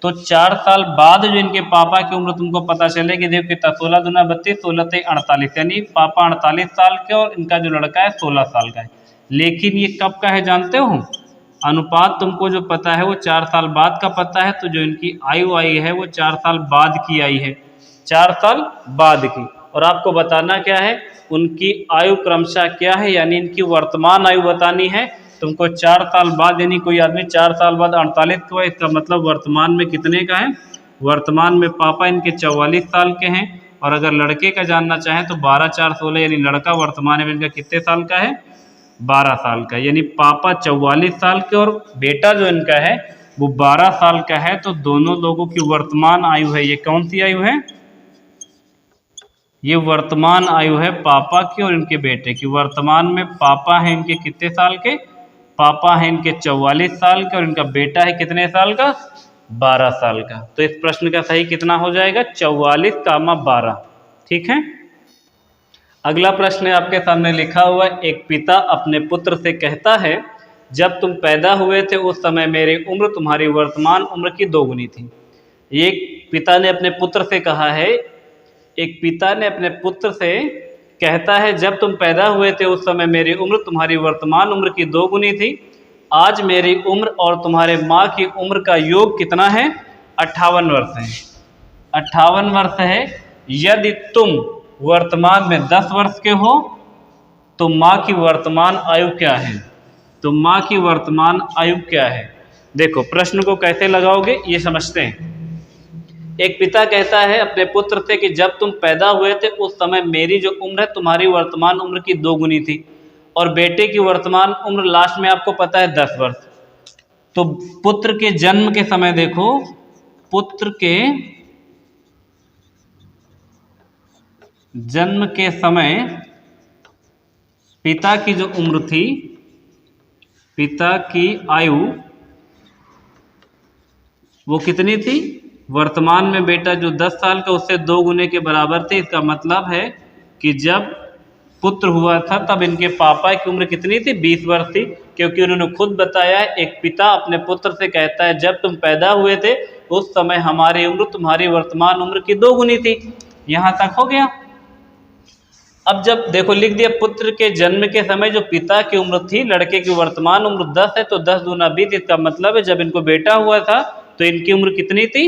तो 4 साल बाद जो इनके पापा की उम्र तुमको पता चलेगी। देखो कितना 16 दूना 32, 16 ते 48, यानी पापा 48 साल के और इनका जो लड़का है 16 साल का है। लेकिन ये कब का है जानते हो, अनुपात तुमको जो पता है वो 4 साल बाद का पता है, तो जो इनकी आयु आई है वो 4 साल बाद की आई है, 4 साल बाद की। और आपको बताना क्या है, उनकी आयु क्रमशः क्या है, यानी इनकी वर्तमान आयु बतानी है तुमको। 4 साल बाद यानी कोई आदमी 4 साल बाद 48 का है, इसका मतलब वर्तमान में कितने का है, वर्तमान में पापा इनके 44 साल के हैं। और अगर लड़के का जानना चाहें तो 12 4 16, यानी लड़का वर्तमान में इनका कितने साल का है 12 साल का, यानी पापा 44 साल के और बेटा जो इनका है वो 12 साल का है। तो दोनों लोगों की वर्तमान आयु है, ये कौन सी आयु है, ये वर्तमान आयु है पापा की और इनके बेटे की। वर्तमान में पापा है इनके कितने साल के, पापा है इनके 44 साल के और इनका बेटा है कितने साल का 12 साल का। तो इस प्रश्न का सही कितना हो जाएगा 44, 12। ठीक है। अगला प्रश्न है आपके सामने लिखा हुआ है, एक पिता अपने पुत्र से कहता है जब तुम पैदा हुए थे उस समय मेरी उम्र तुम्हारी वर्तमान उम्र की 2 गुनी थी। एक पिता ने अपने पुत्र से कहा है, एक पिता ने अपने पुत्र से कहता है जब तुम पैदा हुए थे उस समय मेरी उम्र तुम्हारी वर्तमान उम्र की 2 गुनी थी। आज मेरी उम्र और तुम्हारे माँ की उम्र का योग कितना है 58 वर्ष है, 58 वर्ष है। यदि तुम वर्तमान में 10 वर्ष के हो तो माँ की वर्तमान आयु क्या है, तो माँ की वर्तमान आयु क्या है। देखो प्रश्न को कैसे लगाओगे ये समझते हैं। एक पिता कहता है अपने पुत्र से कि जब तुम पैदा हुए थे उस समय मेरी जो उम्र है तुम्हारी वर्तमान उम्र की 2 गुनी थी, और बेटे की वर्तमान उम्र लास्ट में आपको पता है 10 वर्ष। तो पुत्र के जन्म के समय देखो, पुत्र के जन्म के समय पिता की जो उम्र थी, पिता की आयु वो कितनी थी, वर्तमान में बेटा जो 10 साल का उससे 2 गुने के बराबर थे। इसका मतलब है कि जब पुत्र हुआ था तब इनके पापा की उम्र कितनी थी 20 वर्ष थी, क्योंकि उन्होंने खुद बताया है एक पिता अपने पुत्र से कहता है जब तुम पैदा हुए थे उस समय हमारी उम्र तुम्हारी वर्तमान उम्र की 2 गुनी थी। यहाँ तक हो गया। अब जब देखो लिख दिया पुत्र के जन्म के समय जो पिता की उम्र थी, लड़के की वर्तमान उम्र 10 है, तो 10 दूना 20। इसका मतलब है जब इनको बेटा हुआ था तो इनकी उम्र कितनी थी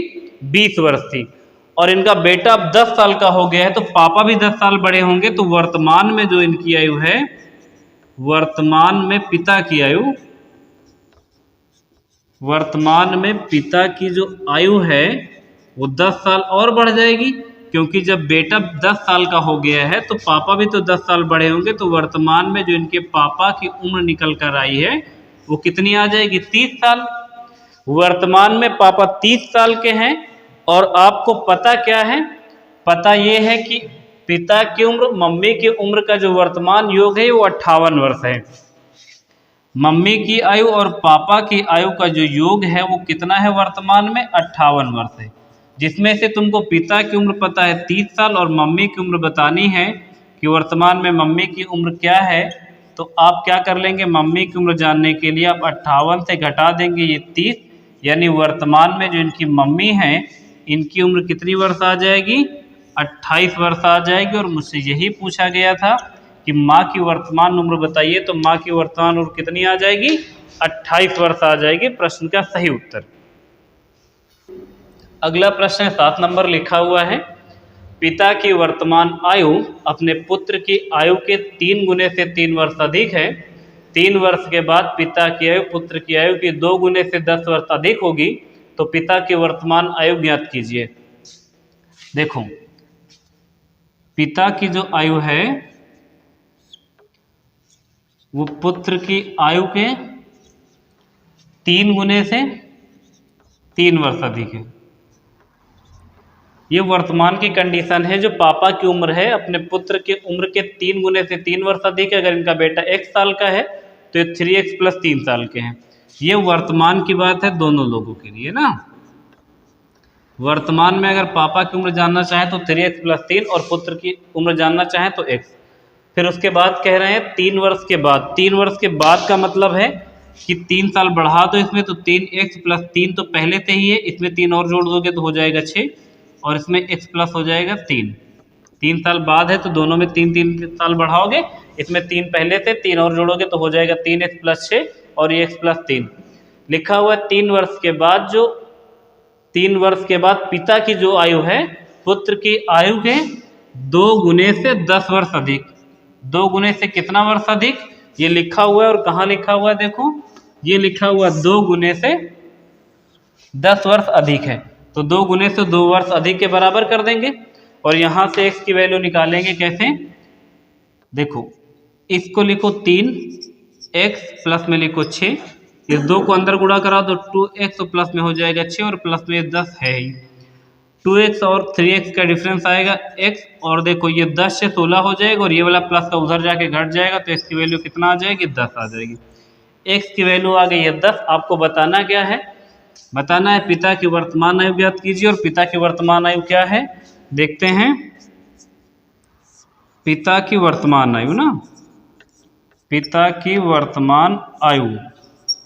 20 वर्ष थी, और इनका बेटा अब 10 साल का हो गया है तो पापा भी 10 साल बड़े होंगे। तो वर्तमान में जो इनकी आयु है, वर्तमान में पिता की आयु, वर्तमान में पिता की जो आयु है वो 10 साल और बढ़ जाएगी, क्योंकि जब बेटा 10 साल का हो गया है तो पापा भी तो 10 साल बड़े होंगे। तो वर्तमान में जो इनके पापा की उम्र निकल कर आई है वो कितनी आ जाएगी 30 साल। वर्तमान में पापा 30 साल के हैं, और आपको पता क्या है, पता ये है कि पिता की उम्र मम्मी की उम्र का जो वर्तमान योग है वो 58 वर्ष है। मम्मी की आयु और पापा की आयु का जो योग है वो कितना है वर्तमान में 58 वर्ष है, जिसमें से तुमको पिता की उम्र पता है 30 साल और मम्मी की उम्र बतानी है कि वर्तमान में मम्मी की उम्र क्या है। तो आप क्या कर लेंगे, मम्मी की उम्र जानने के लिए आप 58 से घटा देंगे ये 30, यानी वर्तमान में जो इनकी मम्मी हैं इनकी उम्र कितनी वर्ष आ जाएगी 28 वर्ष आ जाएगी। और मुझसे यही पूछा गया था कि माँ की वर्तमान उम्र बताइए, तो माँ की वर्तमान उम्र कितनी आ जाएगी 28 वर्ष आ जाएगी। प्रश्न का सही उत्तर। अगला प्रश्न 7 नंबर लिखा हुआ है, पिता की वर्तमान आयु अपने पुत्र की आयु के 3 गुने से 3 वर्ष अधिक है। 3 वर्ष के बाद पिता की आयु पुत्र की आयु की 2 गुने से 10 वर्ष अधिक होगी तो पिता की वर्तमान आयु ज्ञात कीजिए। देखो, पिता की जो आयु है वो पुत्र की आयु के 3 गुने से 3 वर्ष अधिक है। ये वर्तमान की कंडीशन है। जो पापा की उम्र है अपने पुत्र की उम्र के 3 गुने से 3 वर्ष अधिक है। अगर इनका बेटा 1 साल का है तो ये 3x + 3 साल के हैं। ये वर्तमान की बात है दोनों लोगों के लिए ना। वर्तमान में अगर पापा की उम्र जानना चाहें तो 3x + 3 और पुत्र की उम्र जानना चाहें तो x। फिर उसके बाद कह रहे हैं 3 वर्ष के बाद। 3 वर्ष के बाद का मतलब है कि 3 साल बढ़ा दो इसमें तो 3x + 3 तो पहले से ही है, इसमें 3 और जोड़ दोगे तो हो जाएगा 6 और इसमें x प्लस हो जाएगा 3। 3 साल बाद है तो दोनों में 3 साल बढ़ाओगे, इसमें 3 पहले से 3 और जोड़ोगे तो हो जाएगा 3x + 6 और ये x + 3 लिखा हुआ है। 3 वर्ष के बाद 3 वर्ष के बाद पिता की जो आयु है पुत्र की आयु के 2 गुने से 10 वर्ष अधिक। 2 गुने से कितना वर्ष अधिक ये लिखा हुआ है और कहाँ लिखा हुआ है देखो, ये लिखा हुआ 2 गुने से 10 वर्ष अधिक है तो 2 गुने से 2 वर्ष अधिक के बराबर कर देंगे और यहाँ से x की वैल्यू निकालेंगे। कैसे देखो, इसको लिखो 3x प्लस में लिखो 6, इस 2 को अंदर गुणा करा दो 2x और प्लस में हो जाएगा 6 और प्लस में 10 है ही। 2x और 3x का डिफरेंस आएगा x और देखो ये 10 से 16 हो जाएगा और ये वाला प्लस का उधर जाके घट जाएगा तो x की वैल्यू कितना आ जाएगी 10 आ जाएगी। x की वैल्यू आ गई है 10। आपको बताना क्या है, बताना है पिता की वर्तमान आयु ज्ञात कीजिए। और पिता की वर्तमान आयु क्या है देखते हैं। पिता की वर्तमान आयु ना, पिता की वर्तमान आयु,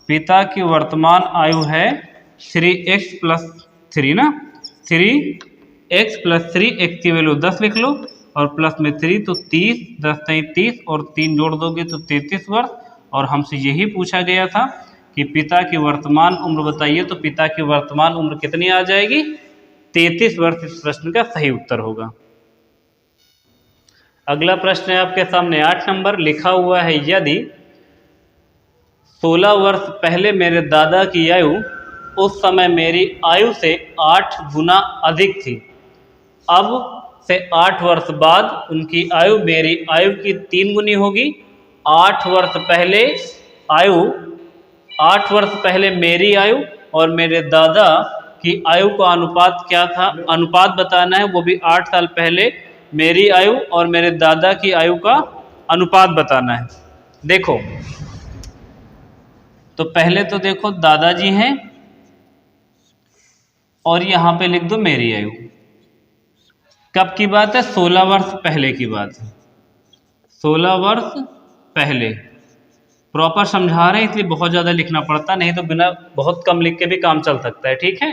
पिता की वर्तमान आयु है 3x + 3 ना, 3x + 3, x की वैल्यू 10 लिख लो और प्लस में 3 तो 30, 10 × 30 और 3 जोड़ दोगे तो 33 वर्ष। और हमसे यही पूछा गया था कि पिता की वर्तमान उम्र बताइए, तो पिता की वर्तमान उम्र कितनी आ जाएगी 33 वर्ष। इस प्रश्न का सही उत्तर होगा। अगला प्रश्न है आपके सामने 8 नंबर लिखा हुआ है, यदि 16 वर्ष पहले मेरे दादा की आयु उस समय मेरी आयु से 8 गुना अधिक थी, अब से 8 वर्ष बाद उनकी आयु मेरी आयु की 3 गुनी होगी। 8 वर्ष पहले आयु, 8 वर्ष पहले मेरी आयु और मेरे दादा की आयु का अनुपात क्या था, अनुपात बताना है, वो भी 8 साल पहले मेरी आयु और मेरे दादा की आयु का अनुपात बताना है। देखो तो पहले तो देखो दादाजी हैं और यहाँ पे लिख दो मेरी आयु। कब की बात है 16 वर्ष पहले की बात है, 16 वर्ष पहले। प्रॉपर समझा रहे हैं इसलिए बहुत ज़्यादा लिखना पड़ता, नहीं तो बिना बहुत कम लिख के भी काम चल सकता है। ठीक है,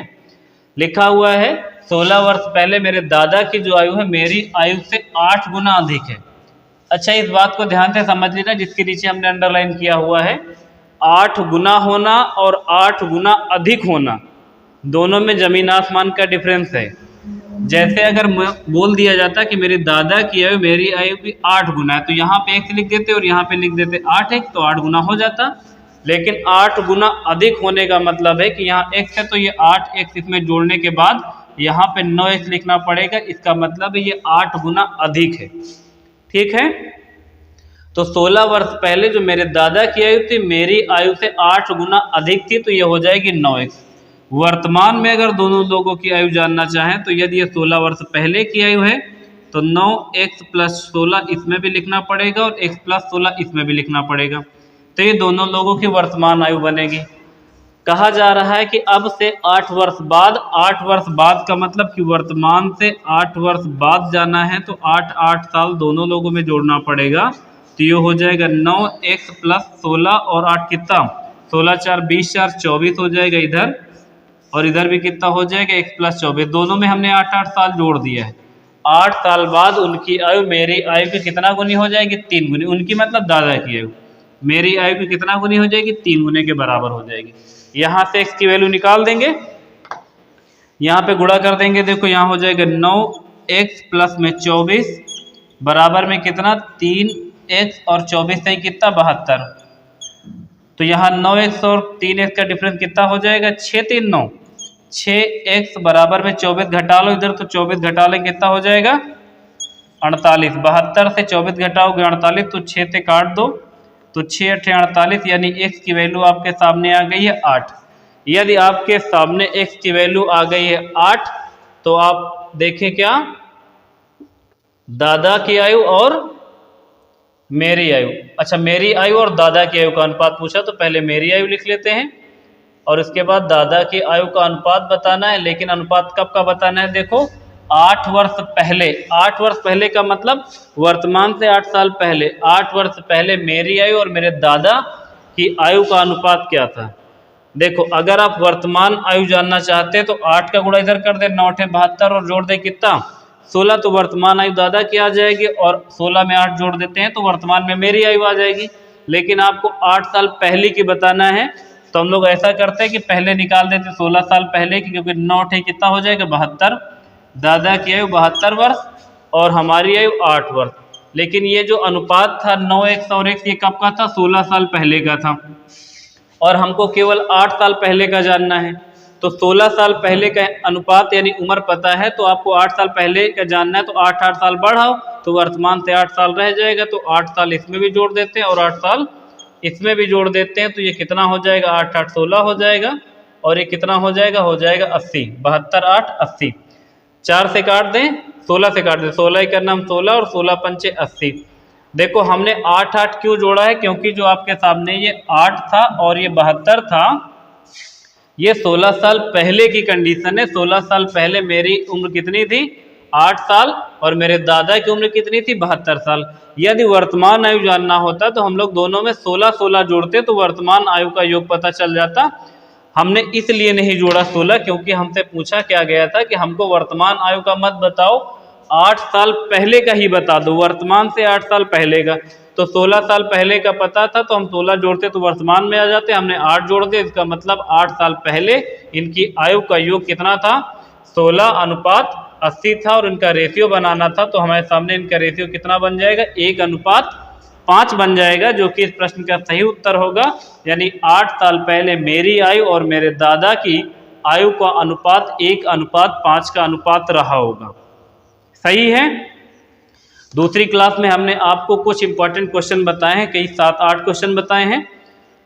लिखा हुआ है 16 वर्ष पहले मेरे दादा की जो आयु है मेरी आयु से 8 गुना अधिक है। अच्छा, इस बात को ध्यान से समझ लेना जिसके नीचे हमने अंडरलाइन किया हुआ है। 8 गुना होना और 8 गुना अधिक होना दोनों में जमीन आसमान का डिफरेंस है। जैसे अगर बोल दिया जाता कि मेरे दादा की आयु मेरी आयु की 8 गुना है तो यहाँ पे x लिख देते और यहाँ पे लिख देते 8x तो 8 गुना हो जाता। लेकिन 8 गुना अधिक होने का मतलब है कि यहाँ x है तो ये 8x इसमें जोड़ने के बाद यहाँ पे 9x लिखना पड़ेगा, इसका मतलब है ये 8 गुना अधिक है। ठीक है, तो 16 वर्ष पहले जो मेरे दादा की आयु थी मेरी आयु से 8 गुना अधिक थी तो ये हो जाएगी 9x। वर्तमान में अगर दोनों लोगों की आयु जानना चाहें तो यदि ये 16 वर्ष पहले की आयु है तो 9x + 16 इसमें भी लिखना पड़ेगा और x + 16 इसमें भी लिखना पड़ेगा, तो ये दोनों लोगों की वर्तमान आयु बनेगी। कहा जा रहा है कि अब से 8 वर्ष बाद, 8 वर्ष बाद का मतलब कि वर्तमान से 8 वर्ष बाद जाना है तो 8 साल दोनों लोगों में जोड़ना पड़ेगा, तो ये हो जाएगा 9x + 16 और 8 कितना 16 × 4 20 × 4 24 हो जाएगा इधर, और इधर भी कितना हो जाएगा x + 24। दोनों में हमने 8 साल जोड़ दिया है। 8 साल बाद उनकी आयु मेरी आयु की कितना गुनी हो जाएगी 3 गुनी। उनकी मतलब दादा की आयु मेरी आयु की कितना गुनी हो जाएगी 3 गुने के बराबर हो जाएगी। यहाँ से x की वैल्यू निकाल देंगे, यहाँ पे गुणा कर देंगे। देखो यहाँ हो जाएगा 9x प्लस में 24 बराबर में कितना 3x और 24 से कितना 72, तो यहाँ 9x और 3x का डिफरेंस कितना हो जाएगा, 6 3 9, 6x बराबर में 24 घटा लो इधर, तो 24 घटा लें कितना हो जाएगा 48। 72 से 24 घटाओगे 48, तो 6 से काट दो, तो 6 8 48, यानी x की वैल्यू आपके सामने आ गई है 8। यदि आपके सामने x की वैल्यू आ गई है 8, तो आप देखें क्या, दादा की आयु और मेरी आयु, अच्छा मेरी आयु और दादा की आयु का अनुपात पूछा, तो पहले मेरी आयु लिख लेते हैं और उसके बाद दादा की आयु का अनुपात बताना है। लेकिन अनुपात कब का बताना है, देखो 8 वर्ष पहले, 8 वर्ष पहले का मतलब वर्तमान से 8 साल पहले, 8 वर्ष पहले मेरी आयु और मेरे दादा की आयु का अनुपात क्या था। देखो अगर आप वर्तमान आयु जानना चाहते हैं तो 8 का गुणा इधर कर दे, 9 8 72 और जोड़ दे कितना 16, तो वर्तमान आयु दादा की आ जाएगी, और 16 में 8 जोड़ देते हैं तो वर्तमान में मेरी आयु आ जाएगी। लेकिन आपको 8 साल पहले की बताना है, तो हम लोग ऐसा करते हैं कि पहले निकाल देते 16 साल पहले की, क्योंकि 9 8 कितना हो जाएगा 72, दादा की आयु 72 वर्ष और हमारी आयु 8 वर्ष। लेकिन ये जो अनुपात था 9x और x, ये कब का था, 16 साल पहले का था, और हमको केवल 8 साल पहले का जानना है। तो 16 साल पहले का अनुपात यानी उम्र पता है, तो आपको 8 साल पहले का जानना है, तो 8 8 साल बढ़ाओ, तो वर्तमान से 8 साल रह जाएगा, तो 8 साल इसमें भी जोड़ देते हैं और 8 साल इसमें भी जोड़ देते हैं, तो ये कितना हो जाएगा 8 8 16 हो जाएगा, और ये कितना हो जाएगा 80, 72 8 80। 4 से काट दें, 16 से काट दें, 16 ही करना हम 16 और 16 पंचे 80। देखो हमने 8 8 क्यों जोड़ा है, क्योंकि जो आपके सामने ये 8 था और ये 72 था, ये 16 साल पहले की कंडीशन है। 16 साल पहले मेरी उम्र कितनी थी 8 साल, और मेरे दादा की उम्र कितनी थी 72 साल। यदि वर्तमान आयु जानना होता तो हम लोग दोनों में 16 16 जोड़ते, तो वर्तमान आयु का योग पता चल जाता। हमने इसलिए नहीं जोड़ा 16, क्योंकि हमसे पूछा क्या गया था कि हमको वर्तमान आयु का मत बताओ, 8 साल पहले का ही बता दो, वर्तमान से 8 साल पहले का। तो 16 साल पहले का पता था, तो हम 16 जोड़ते तो वर्तमान में आ जाते, हमने 8 जोड़ दिए, इसका मतलब 8 साल पहले इनकी आयु का योग कितना था 16 अनुपात 80 था, और इनका रेशियो बनाना था, तो हमारे सामने इनका रेशियो कितना बन जाएगा 1 अनुपात 5 बन जाएगा, जो कि इस प्रश्न का सही उत्तर होगा। यानी 8 साल पहले मेरी आयु और मेरे दादा की आयु का अनुपात 1 अनुपात 5 का अनुपात रहा होगा। सही है। दूसरी क्लास में हमने आपको कुछ इंपॉर्टेंट क्वेश्चन बताए हैं, कई 7-8 क्वेश्चन बताए हैं।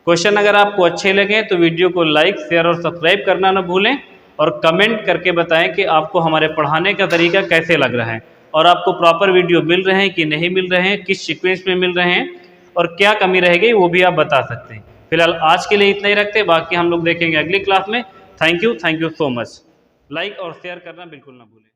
क्वेश्चन अगर आपको अच्छे लगे तो वीडियो को लाइक शेयर और सब्सक्राइब करना ना भूलें, और कमेंट करके बताएं कि आपको हमारे पढ़ाने का तरीका कैसे लग रहा है, और आपको प्रॉपर वीडियो मिल रहे हैं कि नहीं मिल रहे हैं, किस सीक्वेंस में मिल रहे हैं, और क्या कमी रह गई वो भी आप बता सकते हैं। फिलहाल आज के लिए इतना ही रखते हैं, बाकी हम लोग देखेंगे अगली क्लास में। Thank you so much. Like और शेयर करना बिल्कुल ना भूलें।